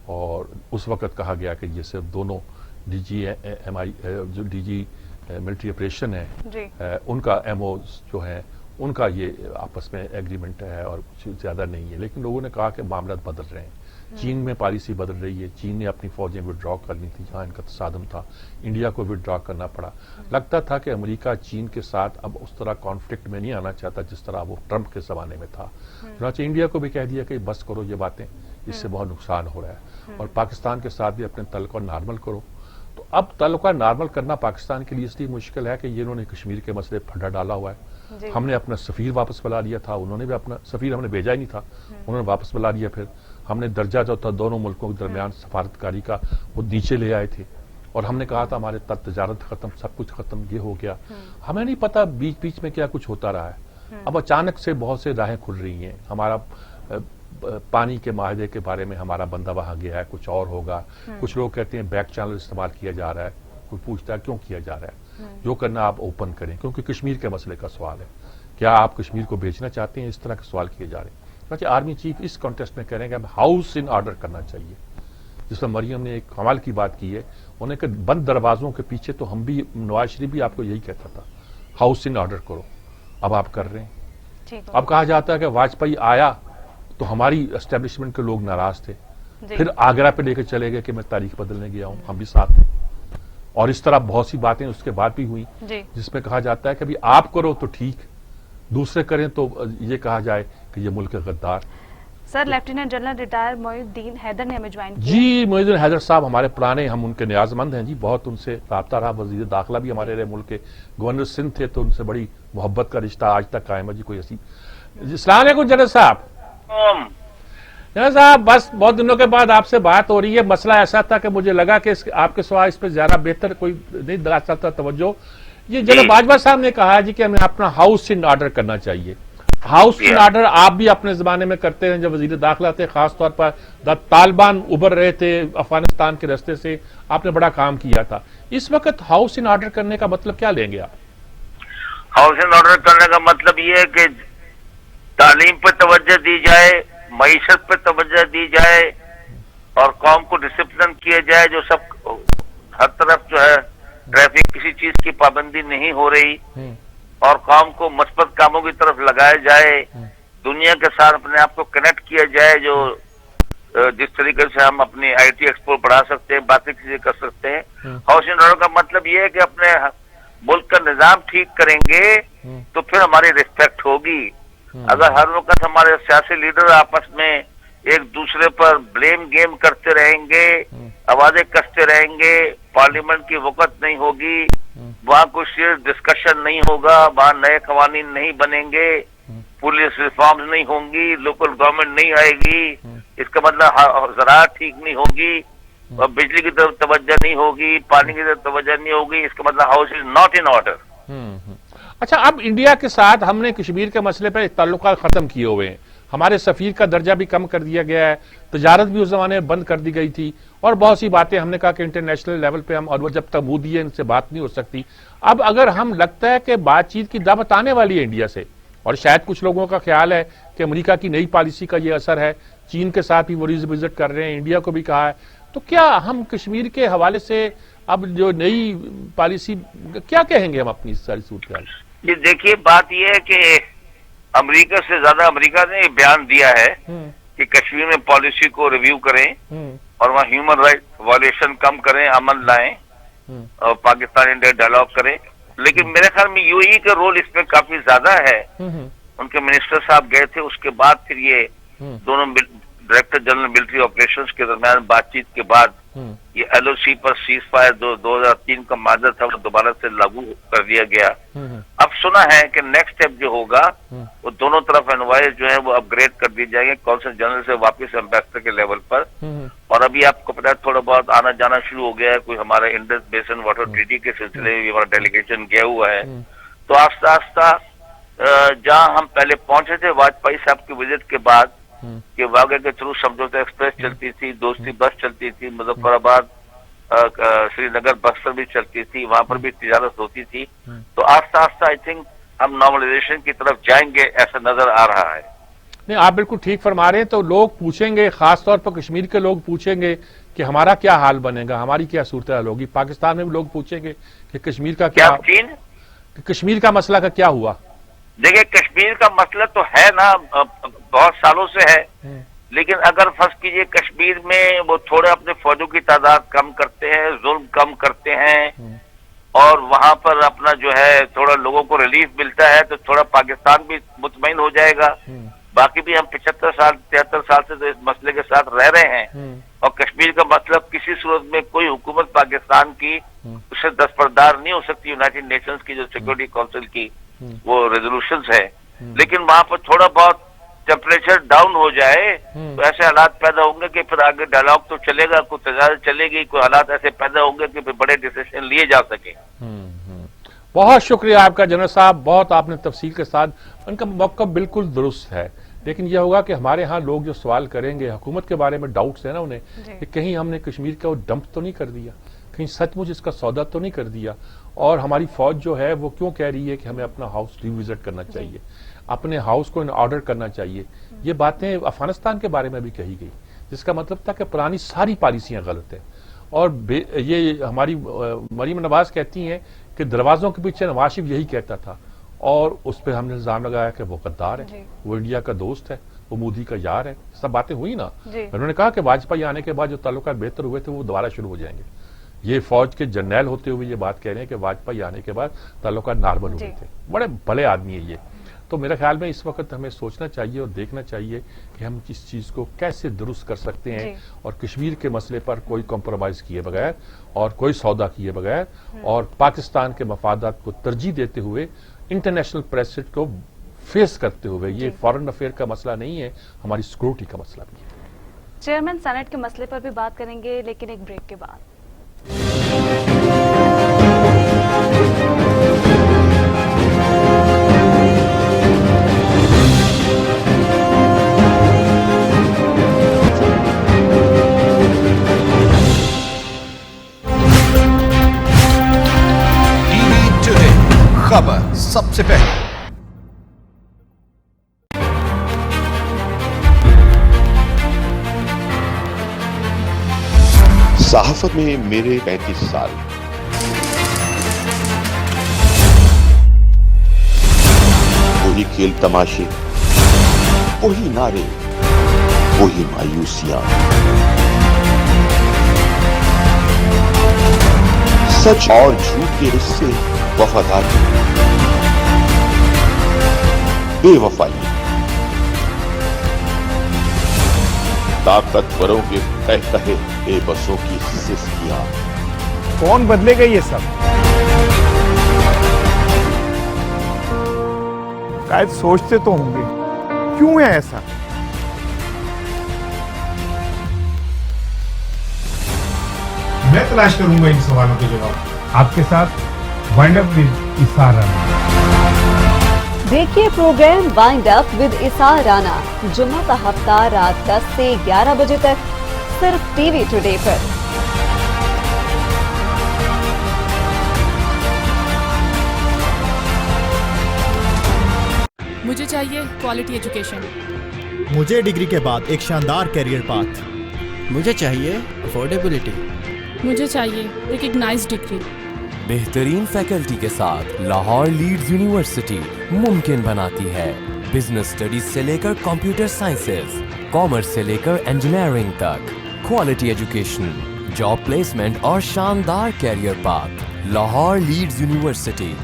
اور اس وقت کہا گیا کہ یہ صرف دونوں ڈی جی ایم آئی جو ڈی جی ملٹری آپریشن ہے ان کا ایم اوز جو ہیں ان کا یہ آپس میں ایگریمنٹ ہے اور کچھ زیادہ نہیں ہے. لیکن لوگوں نے کہا کہ معاملات بدل رہے ہیں. چین میں پالیسی بدل رہی ہے. چین نے اپنی فوجیں ودرا کرنی تھی, جہاں ان کا تصادم تھا انڈیا کو ودرا کرنا پڑا. لگتا تھا کہ امریکہ چین کے ساتھ اب اس طرح کانفلکٹ میں نہیں آنا چاہتا جس طرح وہ ٹرمپ کے زمانے میں تھا. چنانچہ انڈیا کو بھی کہہ دیا کہ بس کرو یہ باتیں, اس سے بہت نقصان ہو رہا ہے, اور پاکستان کے ساتھ بھی اپنے تعلقہ نارمل کرو. تو اب تعلقہ نارمل کرنا پاکستان کے لیے اس لیے مشکل ہے کہ یہ انہوں نے کشمیر کے مسئلے پھڈا ڈالا ہوا ہے. ہم نے اپنا سفیر واپس بلا لیا تھا, انہوں نے بھی اپنا سفیر, ہم نے بھیجا ہی نہیں تھا, انہوں نے واپس بلا لیا. پھر ہم نے درجہ جو تھا دونوں ملکوں کے درمیان سفارتکاری کا وہ نیچے لے آئے تھے, اور ہم نے کہا تھا ہمارے تجارت ختم, سب کچھ ختم, یہ ہو گیا. ہمیں نہیں پتا بیچ بیچ میں کیا کچھ ہوتا رہا ہے. اب اچانک سے بہت سے راہیں کھل رہی ہیں. ہمارا پانی کے معاہدے کے بارے میں ہمارا بندہ وہاں گیا ہے, کچھ اور ہوگا. کچھ لوگ کہتے ہیں بیک چینل استعمال کیا جا رہا ہے. کوئی پوچھتا ہے کیوں کیا جا رہا ہے؟ جو کرنا آپ اوپن کریں, کیونکہ کشمیر کے مسئلے کا سوال ہے. کیا آپ کشمیر کو بیچنا چاہتے ہیں؟ اس طرح کے سوال کیے جا رہے ہیں. آرمی چیف اس کانٹیکسٹ میں کہہ رہے ہیں کہ ہم ہاؤس ان آرڈر کرنا چاہیے. جس میں مریم نے ایک کمال کی بات کی ہے, انہوں نے کہ بند دروازوں کے پیچھے تو ہم بھی, نواز شریف بھی آپ کو یہی کہتا تھا, ہاؤس ان آرڈر کرو. اب آپ کر رہے ہیں. اب کہا جاتا ہے کہ واجپئی آیا تو ہماری اسٹیبلشمنٹ کے لوگ ناراض تھے, پھر آگرہ پہ لے کے چلے گئے کہ میں تاریخ بدلنے گیا ہوں, ہم بھی ساتھ ہیں. اور اس طرح بہت سی باتیں اس کے بعد بھی ہوئی جس میں کہا جاتا ہے کہ ابھی آپ کرو تو ٹھیک, دوسرے کریں تو یہ کہا جائے کہ یہ ملک غدار. سر لیفٹیننٹ جنرل ریٹائر محی الدین حیدر نے ہمیں جوائن کیا. جی محی الدین حیدر صاحب ہمارے پرانے, ہم ان کے نیاز مند ہیں جی, بہت ان سے رابطہ رہا. وزیر داخلہ بھی ہمارے رہے ملک کے, گورنر سندھ تھے, تو ان سے بڑی محبت کا رشتہ آج تک قائم ہے جی. کوئی ایسی. السلام علیکم جنرل صاحب. جنرل صاحب بس بہت دنوں کے بعد آپ سے بات ہو رہی ہے. مسئلہ ایسا تھا کہ مجھے لگا کہ آپ کے سوا اس پہ زیادہ بہتر کوئی نہیں دلا سکتا توجہ. یہ جناب باجوہ صاحب نے کہا جی کہ ہمیں اپنا ہاؤس ان آرڈر کرنا چاہیے. ہاؤس ان آرڈر آپ بھی اپنے زمانے میں کرتے ہیں جب وزیر داخلہ تھے, خاص طور پر طالبان ابھر رہے تھے افغانستان کے راستے سے, آپ نے بڑا کام کیا تھا. اس وقت ہاؤس ان آرڈر کرنے کا مطلب کیا لیں گے آپ؟ ہاؤس ان آرڈر کرنے کا مطلب یہ ہے کہ तालीम पर तवज्जो दी जाए, मईशत पर तवज्जो दी जाए और कौम को डिसिप्लिन किया जाए। जो सब हर तरफ जो है ट्रैफिक किसी चीज की पाबंदी नहीं हो रही और कौम को मुस्बत कामों की तरफ लगाया जाए, दुनिया के साथ अपने आप को कनेक्ट किया जाए। जो जिस तरीके से हम अपनी आईटी एक्सपोर्ट बढ़ा सकते हैं, बाकी चीजें कर सकते हैं। हाउसिंग ऑर्डर का मतलब ये है कि अपने मुल्क का निजाम ठीक करेंगे तो फिर हमारी रिस्पेक्ट होगी। अगर हर वक्त हमारे सियासी लीडर आपस में एक दूसरे पर ब्लेम गेम करते रहेंगे, आवाजें कसते रहेंगे, पार्लियामेंट की वक़्त नहीं होगी, वहाँ कुछ सीरियस डिस्कशन नहीं होगा, वहाँ नए कवानीन नहीं बनेंगे, पुलिस रिफॉर्म्स नहीं होंगी, लोकल गवर्नमेंट नहीं आएगी, इसका मतलब ज़राअत ठीक नहीं होगी और बिजली की तरफ तवज्जो नहीं होगी, पानी की तरफ तवज्जो नहीं होगी, इसका मतलब house is not in order. अच्छा, अब इंडिया के साथ हमने कश्मीर के मसले पर ताल्लुकात खत्म किए हुए हैं, हमारे सफीर का दर्जा भी कम कर दिया गया है, तजारत भी उस जमाने में बंद कर दी गई थी और बहुत सी बातें हमने कहा कि इंटरनेशनल लेवल पे हम, और वो जब तक मोदी है इनसे बात नहीं हो सकती। अब अगर हम लगता है कि बातचीत की दावत आने वाली है इंडिया से, और शायद कुछ लोगों का ख्याल है कि अमेरिका की नई पॉलिसी का ये असर है, चीन के साथ भी वो विजिट कर रहे हैं, इंडिया को भी कहा है, तो क्या हम कश्मीर के हवाले से अब जो नई पॉलिसी क्या कहेंगे हम अपनी इस सारी सूरत? ये देखिए, बात यह है कि अमेरिका से ज्यादा अमेरिका ने बयान दिया है कि कश्मीर में पॉलिसी को रिव्यू करें और वहाँ ह्यूमन राइट वायलेशन कम करें, अमन लाएं और पाकिस्तान इंडिया डायलॉग करें। लेकिन मेरे ख्याल में यूएई का रोल इसमें काफी ज्यादा है। उनके मिनिस्टर साहब गए थे, उसके बाद फिर ये दोनों डायरेक्टर जनरल मिलिट्री ऑपरेशंस के दरमियान बातचीत के बाद ये एलओसी पर सीज फायर 2003 का मादा था वो दोबारा से लागू कर दिया गया। अब सुना है कि नेक्स्ट स्टेप जो होगा वो दोनों तरफ एनवाइज जो है वो अपग्रेड कर दी जाएंगे कौंसल जनरल से वापस एम्बेसडर के लेवल पर। और अभी आपको पता है थोड़ा बहुत आना जाना शुरू हो गया है, कोई हमारे इंडस बेसिन वाटर ट्रीटी के सिलसिले में भी हमारा डेलीगेशन गया हुआ है। तो आस्ता आस्ता जहाँ हम पहले पहुंचे थे वाजपेयी साहब की विजिट के बाद कि वाघा के थ्रू समझौता एक्सप्रेस चलती थी, दोस्ती बस चलती थी, मुजफ्फराबाद श्रीनगर बस पर भी चलती थी, वहां पर भी तिजारत होती थी। तो आस्ता आस्ता आई थिंक हम नॉर्मलाइजेशन की तरफ जाएंगे ऐसा नजर आ रहा है। नहीं, आप बिल्कुल ठीक फरमा रहे हैं। तो लोग पूछेंगे, खासतौर पर कश्मीर के लोग पूछेंगे कि हमारा क्या हाल बनेगा, हमारी क्या सूरत हाल होगी। पाकिस्तान में भी लोग पूछेंगे कि कश्मीर का क्या कश्मीर का मसला का क्या हुआ। देखिए, कश्मीर का मसला तो है ना, बहुत सालों से है, लेकिन अगर फर्ज कीजिए कश्मीर में वो थोड़े अपने फौजों की तादाद कम करते हैं, जुल्म कम करते हैं और वहां पर अपना जो है थोड़ा लोगों को रिलीफ मिलता है तो थोड़ा पाकिस्तान भी मुतमईन हो जाएगा। बाकी भी हम 75 साल 73 साल से तो इस मसले के साथ रह रहे हैं और कश्मीर का मतलब किसी सूरत में कोई हुकूमत पाकिस्तान की उससे दस्तबरदार नहीं हो सकती। यूनाइटेड नेशंस की जो सिक्योरिटी काउंसिल की वो रेजोल्यूशंस है, लेकिन वहां पर थोड़ा बहुत टेम्परेचर डाउन हो जाए तो ऐसे हालात पैदा होंगे कि फिर आगे डायलॉग तो चलेगा, कोई तजारत चलेगी, कोई हालात ऐसे पैदा होंगे कि फिर बड़े डिसीजन लिए जा सके। बहुत शुक्रिया आपका जनरल साहब, बहुत आपने तफसील के साथ। उनका मौका बिल्कुल दुरुस्त है, लेकिन यह होगा कि हमारे यहाँ लोग जो सवाल करेंगे हुकूमत के बारे में डाउट्स है ना उन्हें कि कहीं हमने कश्मीर का वो डंप तो नहीं कर दिया, कहीं सचमुच इसका सौदा तो नहीं कर दिया, और हमारी फौज जो है वो क्यों कह रही है कि हमें अपना हाउस रिविजिट करना चाहिए, अपने हाउस को इन ऑर्डर करना चाहिए। ये बातें अफगानिस्तान के बारे में भी कही गई, जिसका मतलब था कि पुरानी सारी पॉलिसियां गलत हैं। और ये हमारी मरीम नवाज कहती हैं कि दरवाजों के पीछे नवाज शरीफ यही कहता था, और उस पर हमने इल्जाम लगाया कि वो गद्दार है, वो इंडिया का दोस्त है, वो मोदी का यार है। सब बातें हुई ना। उन्होंने कहा कि वाजपेयी आने के बाद जो ताल्लुकात बेहतर हुए थे वो दोबारा शुरू हो जाएंगे। ये फौज के जर्नैल होते हुए ये बात कह रहे हैं कि वाजपेयी आने के बाद ताल्लुकात नॉर्मल हुए थे। बड़े भले आदमी है ये। तो मेरे ख्याल में इस वक्त हमें सोचना चाहिए और देखना चाहिए कि हम इस चीज को कैसे दुरुस्त कर सकते हैं और कश्मीर के मसले पर कोई कॉम्प्रोमाइज किए बगैर और कोई सौदा किए बगैर और पाकिस्तान के मफादात को तरजीह देते हुए इंटरनेशनल प्रेसिडेंट को फेस करते हुए। ये फॉरेन अफेयर का मसला नहीं है, हमारी सिक्योरिटी का मसला भी है। चेयरमैन, सेनेट के मसले पर भी बात करेंगे, लेकिन एक ब्रेक के बाद। टीवी टुडे, खबर सबसे पहले। सियासत में मेरे 35 साल। वही खेल तमाशे, वही नारे, वही मायूसियां। सच और झूठ के रिश्ते, वफादारी, बेवफाई, ताकतवरों के कहे बेबसों की सिस्कियां। कौन बदलेगा ये सब? शायद सोचते तो होंगे, क्यों है ऐसा? मैं तलाश करूंगा इन सवालों के जवाब आपके साथ वाइंड अप विद इसार राना। देखिए प्रोग्राम वाइंड अप विद इसार राना जुम्मा का हफ्ता रात 10 से 11 बजे तक सिर्फ टीवी टुडे पर। मुझे चाहिए क्वालिटी एजुकेशन। मुझे डिग्री के बाद एक शानदार कैरियर पाथ। मुझे चाहिए अफोर्डेबिलिटी। मुझे चाहिए रिकग्नाइज्ड डिग्री। बेहतरीन फैकल्टी के साथ लाहौर लीड्स यूनिवर्सिटी मुमकिन बनाती है बिजनेस स्टडीज से लेकर कंप्यूटर साइंसेज, कॉमर्स से लेकर इंजीनियरिंग तक, क्वालिटी एजुकेशन, जॉब प्लेसमेंट और शानदार career path. Lahore Leeds university.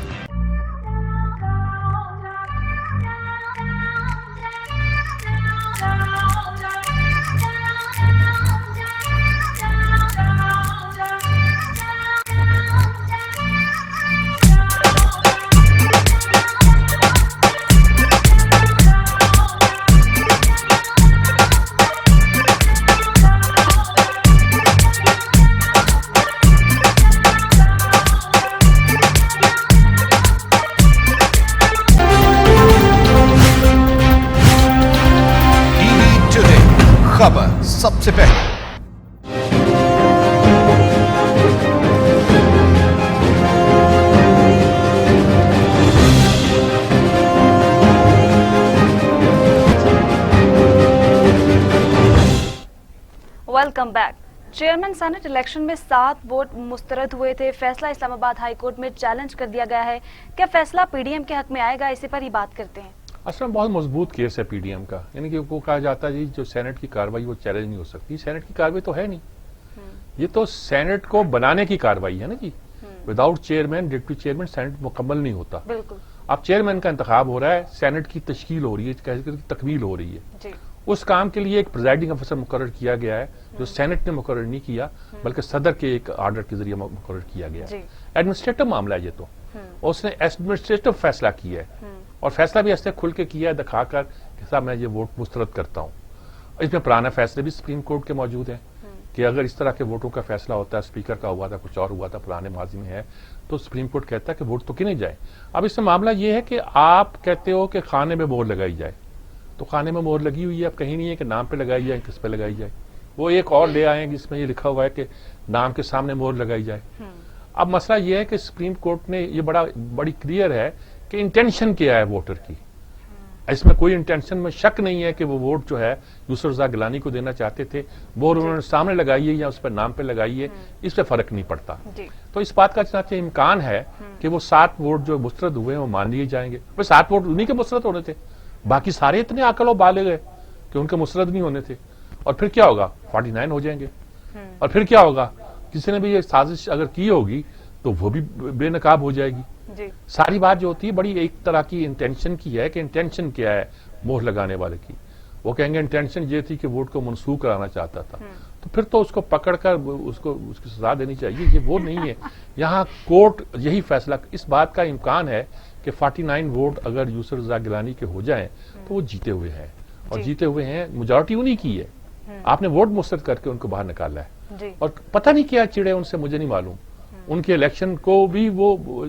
खबर सबसे पहले। Welcome back. Chairman senate election में 7 वोट मुस्तरद हुए थे। फैसला इस्लामाबाद हाई कोर्ट में चैलेंज कर दिया गया है। क्या फैसला पीडीएम के हक में आएगा? इसी पर ही बात करते हैं। असल में बहुत मजबूत केस है पीडीएम का, यानी कि वो कहा जाता है जी जो सेनेट की कार्रवाई वो चैलेंज नहीं हो सकती। सेनेट की कार्रवाई तो है नहीं, ये तो सेनेट को बनाने की कार्रवाई है ना जी। Without chairman deputy chairman senate मुकम्मल नहीं होता। बिल्कुल। अब चेयरमैन का इंतखाब हो रहा है, सेनेट की तश्कील हो रही है, तकमील हो रही है जी। उस काम के लिए एक प्रिजाइडिंग अफसर मुकर्रर किया गया है जो सेनेट ने मुकर्रर नहीं किया बल्कि सदर के एक आर्डर के जरिए मुकर्रर किया गया है। एडमिनिस्ट्रेटिव मामला है ये तो, उसने एडमिनिस्ट्रेटिव फैसला किया है और फैसला भी ऐसे खुल के किया है दिखाकर कि साहब मैं ये वोट मुस्तरद करता हूँ। इसमें पुराने फैसले भी सुप्रीम कोर्ट के मौजूद हैं कि अगर इस तरह के वोटों का फैसला होता है, स्पीकर का हुआ था, कुछ और हुआ था, पुराने माजी में है, तो सुप्रीम कोर्ट कहता है कि वोट तो गिने जाए। अब इसमें मामला ये है कि आप कहते हो कि खाने में मोहर लगाई जाए, तो खाने में मोहर लगी हुई है, अब कहीं नहीं है कि नाम पे लगाई जाए, किस पे लगाई जाए। वो एक और ले आए जिसमें ये लिखा हुआ है कि नाम के सामने मोहर लगाई जाए। अब मसला ये है कि सुप्रीम कोर्ट ने ये बड़ी क्लियर है कि इंटेंशन क्या है वोटर की। इसमें कोई इंटेंशन में शक नहीं है कि वो वोट जो है यूसुफ रज़ा गिलानी को देना चाहते थे, वो उन्होंने सामने लगाई है या उस पर नाम पे लगाई है, इस पे फर्क नहीं पड़ता। तो इस बात का चनाचे इम्कान है कि वो 7 वोट जो मुस्तरद हुए हैं वो मान लिए जाएंगे। भाई 7 वोट उन्हीं के मुस्तरद होने थे, बाकी सारे इतने आकल बाले गए कि उनके मुस्तरद नहीं होने थे। और फिर क्या होगा? 49 हो जाएंगे। और फिर क्या होगा? किसी ने भी ये साजिश अगर की होगी तो वो भी बेनकाब हो जाएगी। सारी बात जो होती है बड़ी एक तरह की इंटेंशन की है कि इंटेंशन क्या है मोहर लगाने वाले की। वो कहेंगे इंटेंशन ये थी कि वोट को मनसूख कराना चाहता था, तो फिर तो उसको पकड़कर उसको उसकी सजा देनी चाहिए। ये वो नहीं है। यहाँ कोर्ट यही फैसला, इस बात का इम्कान है कि 49 वोट अगर यूसुफ रज़ा गिलानी के हो जाएं तो वो जीते हुए हैं, और जीते हुए हैं मेजॉरिटी उन्हीं की है। आपने वोट मुस्तरद करके उनको बाहर निकाला है, और पता नहीं क्या चिड़े उनसे, मुझे नहीं मालूम। उनके इलेक्शन को भी वो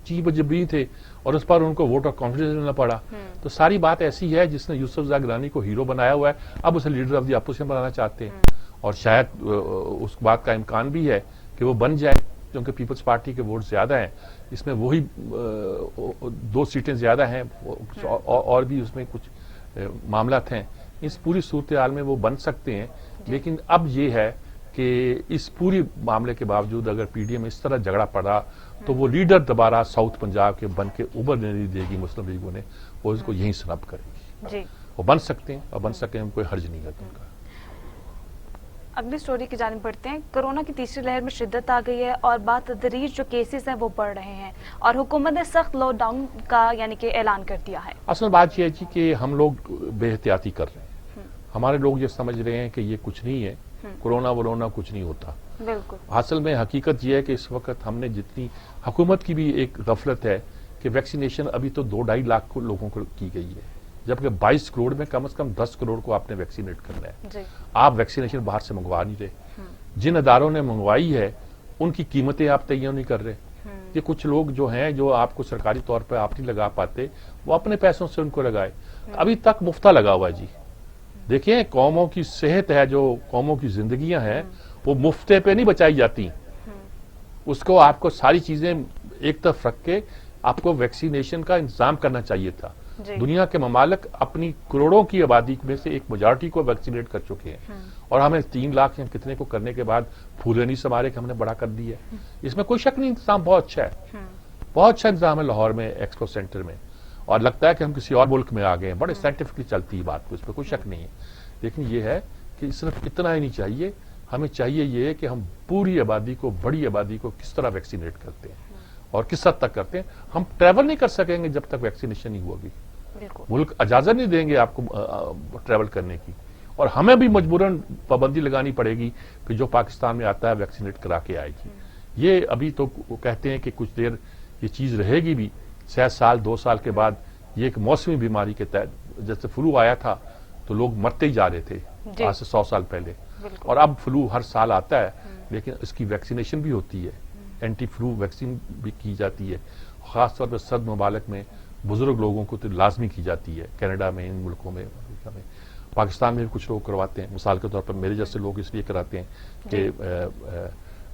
चीफ जबरी थे और उस पर उनको वोट ऑफ कॉन्फिडेंस लेना पड़ा। तो सारी बात ऐसी है जिसने यूसुफ रज़ा गिलानी को हीरो बनाया हुआ है, अब उसे लीडर ऑफ द अपोजिशन बनाना चाहते हैं। और शायद उस बात का इम्कान भी है कि वो बन जाए, क्योंकि पीपल्स पार्टी के वोट ज्यादा हैं, इसमें वही 2 सीटें ज्यादा हैं, और भी उसमें कुछ मामला थे। इस पूरी सूरत हाल में वो बन सकते हैं। लेकिन अब ये है کہ اس پوری معاملے کے باوجود اگر پی ڈی ایم اس طرح جھگڑا پڑا تو وہ لیڈر دوبارہ ساؤتھ پنجاب کے بن کے ابھرنے نہیں دے گی مسلم لیگ انہیں، وہ اس کو یہیں سنب کرے گی. جی وہ بن سکتے ہیں اور بن سکیں کوئی حرج نہیں ہے ان کا. اگلی سٹوری کی جانب بڑھتے ہیں. کورونا کی تیسری لہر میں شدت آ گئی ہے اور بتدریج جو کیسز ہیں وہ بڑھ رہے ہیں اور حکومت نے سخت لاک ڈاؤن کا یعنی کہ اعلان کر دیا ہے. اصل بات یہ ہے جی کہ ہم لوگ بے احتیاطی کر رہے ہیں. ہمارے لوگ یہ سمجھ رہے ہیں کہ یہ کچھ نہیں ہے، کورونا کچھ نہیں ہوتا. بالکل. اصل میں حقیقت یہ ہے کہ اس وقت ہم نے جتنی حکومت کی بھی ایک غفلت ہے کہ ویکسینیشن ابھی تو 2-2.5 لاکھ لوگوں کو کی گئی ہے، جبکہ 22 کروڑ میں کم از کم 10 کروڑ کو آپ نے ویکسینیٹ کرنا ہے. آپ ویکسینیشن باہر سے منگوا نہیں رہے. جن اداروں نے منگوائی ہے ان کی قیمتیں آپ تعین نہیں کر رہے. یہ کچھ لوگ جو ہیں جو آپ کو سرکاری طور پہ آپ نہیں لگا پاتے، وہ اپنے پیسوں سے ان کو لگائے. ابھی تک مفتہ لگا ہوا ہے جی. دیکھیں قوموں کی صحت ہے، جو قوموں کی زندگیاں ہیں وہ مفتے پہ نہیں بچائی جاتی. اس کو آپ کو ساری چیزیں ایک طرف رکھ کے آپ کو ویکسینیشن کا انتظام کرنا چاہیے تھا. دنیا کے ممالک اپنی کروڑوں کی آبادی میں سے ایک میجارٹی کو ویکسینیٹ کر چکے ہیں اور ہمیں 3 لاکھ یا کتنے کو کرنے کے بعد پھولے نہیں سنوارے کہ ہم نے بڑا کر دی ہے. اس میں کوئی شک نہیں، انتظام بہت اچھا ہے، بہت اچھا انتظام ہے لاہور میں ایکسپو سینٹر میں، اور لگتا ہے کہ ہم کسی اور ملک میں آ گئے ہیں. بڑے سائنٹیفکلی چلتی ہے بات کو، اس پہ کوئی شک نہیں ہے. لیکن یہ ہے کہ صرف اتنا ہی نہیں چاہیے، ہمیں چاہیے یہ کہ ہم پوری آبادی کو، بڑی آبادی کو کس طرح ویکسینیٹ کرتے ہیں اور کس حد تک کرتے ہیں. ہم ٹریول نہیں کر سکیں گے جب تک ویکسینیشن نہیں ہوگی. ملک اجازت نہیں دیں گے آپ کو ٹریول کرنے کی، اور ہمیں بھی مجبوراً پابندی لگانی پڑے گی کہ جو پاکستان میں آتا ہے ویکسینیٹ کرا کے آئے گی. یہ ابھی تو کہتے ہیں کہ کچھ دیر یہ چیز رہے گی بھی، 6 سال 2 سال کے بعد یہ ایک موسمی بیماری کے تحت، جیسے فلو آیا تھا تو لوگ مرتے ہی جا رہے تھے آج سے 100 سال پہلے، اور اب فلو ہر سال آتا ہے لیکن اس کی ویکسینیشن بھی ہوتی ہے، اینٹی فلو ویکسین بھی کی جاتی ہے. خاص طور پہ سرد ممالک میں بزرگ لوگوں کو تو لازمی کی جاتی ہے، کینیڈا میں، ان ملکوں میں، امریکہ میں. پاکستان میں بھی کچھ لوگ کرواتے ہیں. مثال کے طور پر میرے جیسے لوگ اس لیے کراتے ہیں کہ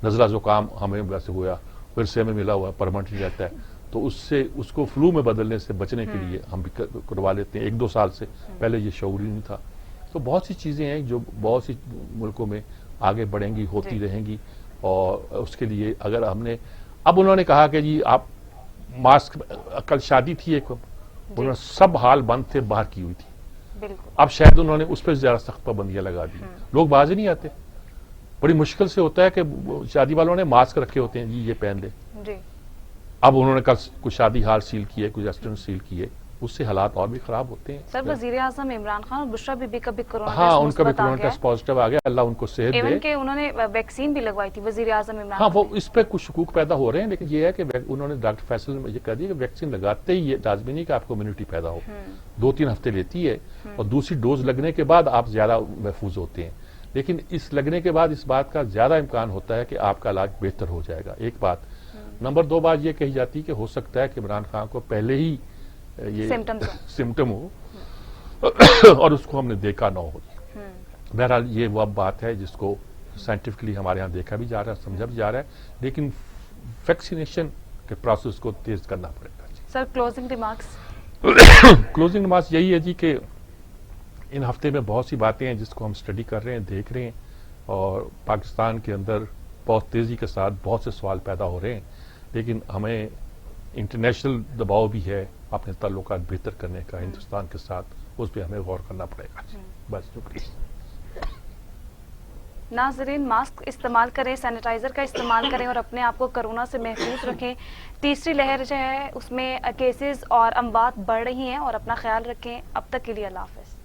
نزلہ زکام ہمیں ویسے ہوا، ورثے ہمیں ملا ہوا پرماننٹ رہتا ہے، تو اس کو فلو میں بدلنے سے بچنے کے لیے ہم بھی کروا لیتے ہیں. 1-2 سال سے پہلے یہ شعور ہی نہیں تھا. تو بہت سی چیزیں ہیں جو بہت سی ملکوں میں آگے بڑھیں گی، ہوتی رہیں گی، اور اس کے لیے اگر ہم نے، اب انہوں نے کہا کہ جی آپ ماسک، کل شادی تھی ایک، انہوں نے سب حال بند تھے، باہر کی ہوئی تھی. اب شاید انہوں نے اس پہ زیادہ سخت پابندیاں لگا دی. لوگ باز ہی نہیں آتے. بڑی مشکل سے ہوتا ہے کہ شادی والوں نے ماسک رکھے ہوتے ہیں، جی یہ پہن لے. اب انہوں نے کل کچھ شادی ہال سیل کیے، کچھ ریسٹورینٹ سیل کیے، اس سے حالات اور بھی خراب ہوتے ہیں. سر وزیر اعظم عمران خان اور بشرا بی بی کا بھی کورونا ہاں ان کا بھی کورونا ٹیسٹ پازیٹیو آ گیا، اللہ ان کو صحت دے. ایون کہ انہوں نے ویکسین بھی لگوائی تھی وزیر اعظم عمران خان. ہاں وہ اس پہ کچھ شکوک پیدا ہو رہے ہیں، لیکن یہ ہے کہ انہوں نے ڈاکٹر فیصل نے یہ کہہ دیا کہ ویکسین لگاتے ہی یہ لازمی نہیں کہ آپ کو امیونٹی پیدا ہو، 2-3 ہفتے لیتی ہے اور دوسری ڈوز لگنے کے بعد آپ زیادہ محفوظ ہوتے ہیں. لیکن اس لگنے کے بعد اس بات کا زیادہ امکان ہوتا ہے کہ آپ کا علاج بہتر ہو جائے گا. ایک بات. نمبر 2 بات یہ کہی جاتی کہ ہو سکتا ہے کہ عمران خان کو پہلے ہی یہ سمٹم ہو اور اس کو ہم نے دیکھا نہ ہو. بہرحال یہ وہ بات ہے جس کو سائنٹیفکلی ہمارے ہاں دیکھا بھی جا رہا ہے، سمجھا بھی جا رہا ہے، لیکن ویکسینیشن کے پروسیس کو تیز کرنا پڑے گا. سر کلوزنگ ریمارکس. کلوزنگ ریمارکس یہی ہے جی کہ ان ہفتے میں بہت سی باتیں ہیں جس کو ہم اسٹڈی کر رہے ہیں، دیکھ رہے ہیں، اور پاکستان کے اندر بہت تیزی کے ساتھ بہت سے سوال پیدا ہو رہے ہیں، لیکن ہمیں انٹرنیشنل دباؤ بھی ہے اپنے تعلقات بہتر کرنے کا ہندوستان کے ساتھ، اس پہ ہمیں غور کرنا پڑے گا. بس شکریہ. ناظرین ماسک استعمال کریں، سینیٹائزر کا استعمال کریں اور اپنے آپ کو کورونا سے محفوظ رکھیں. تیسری لہر جو ہے اس میں کیسز اور اموات بڑھ رہی ہیں، اور اپنا خیال رکھیں. اب تک کے لیے اللہ حافظ.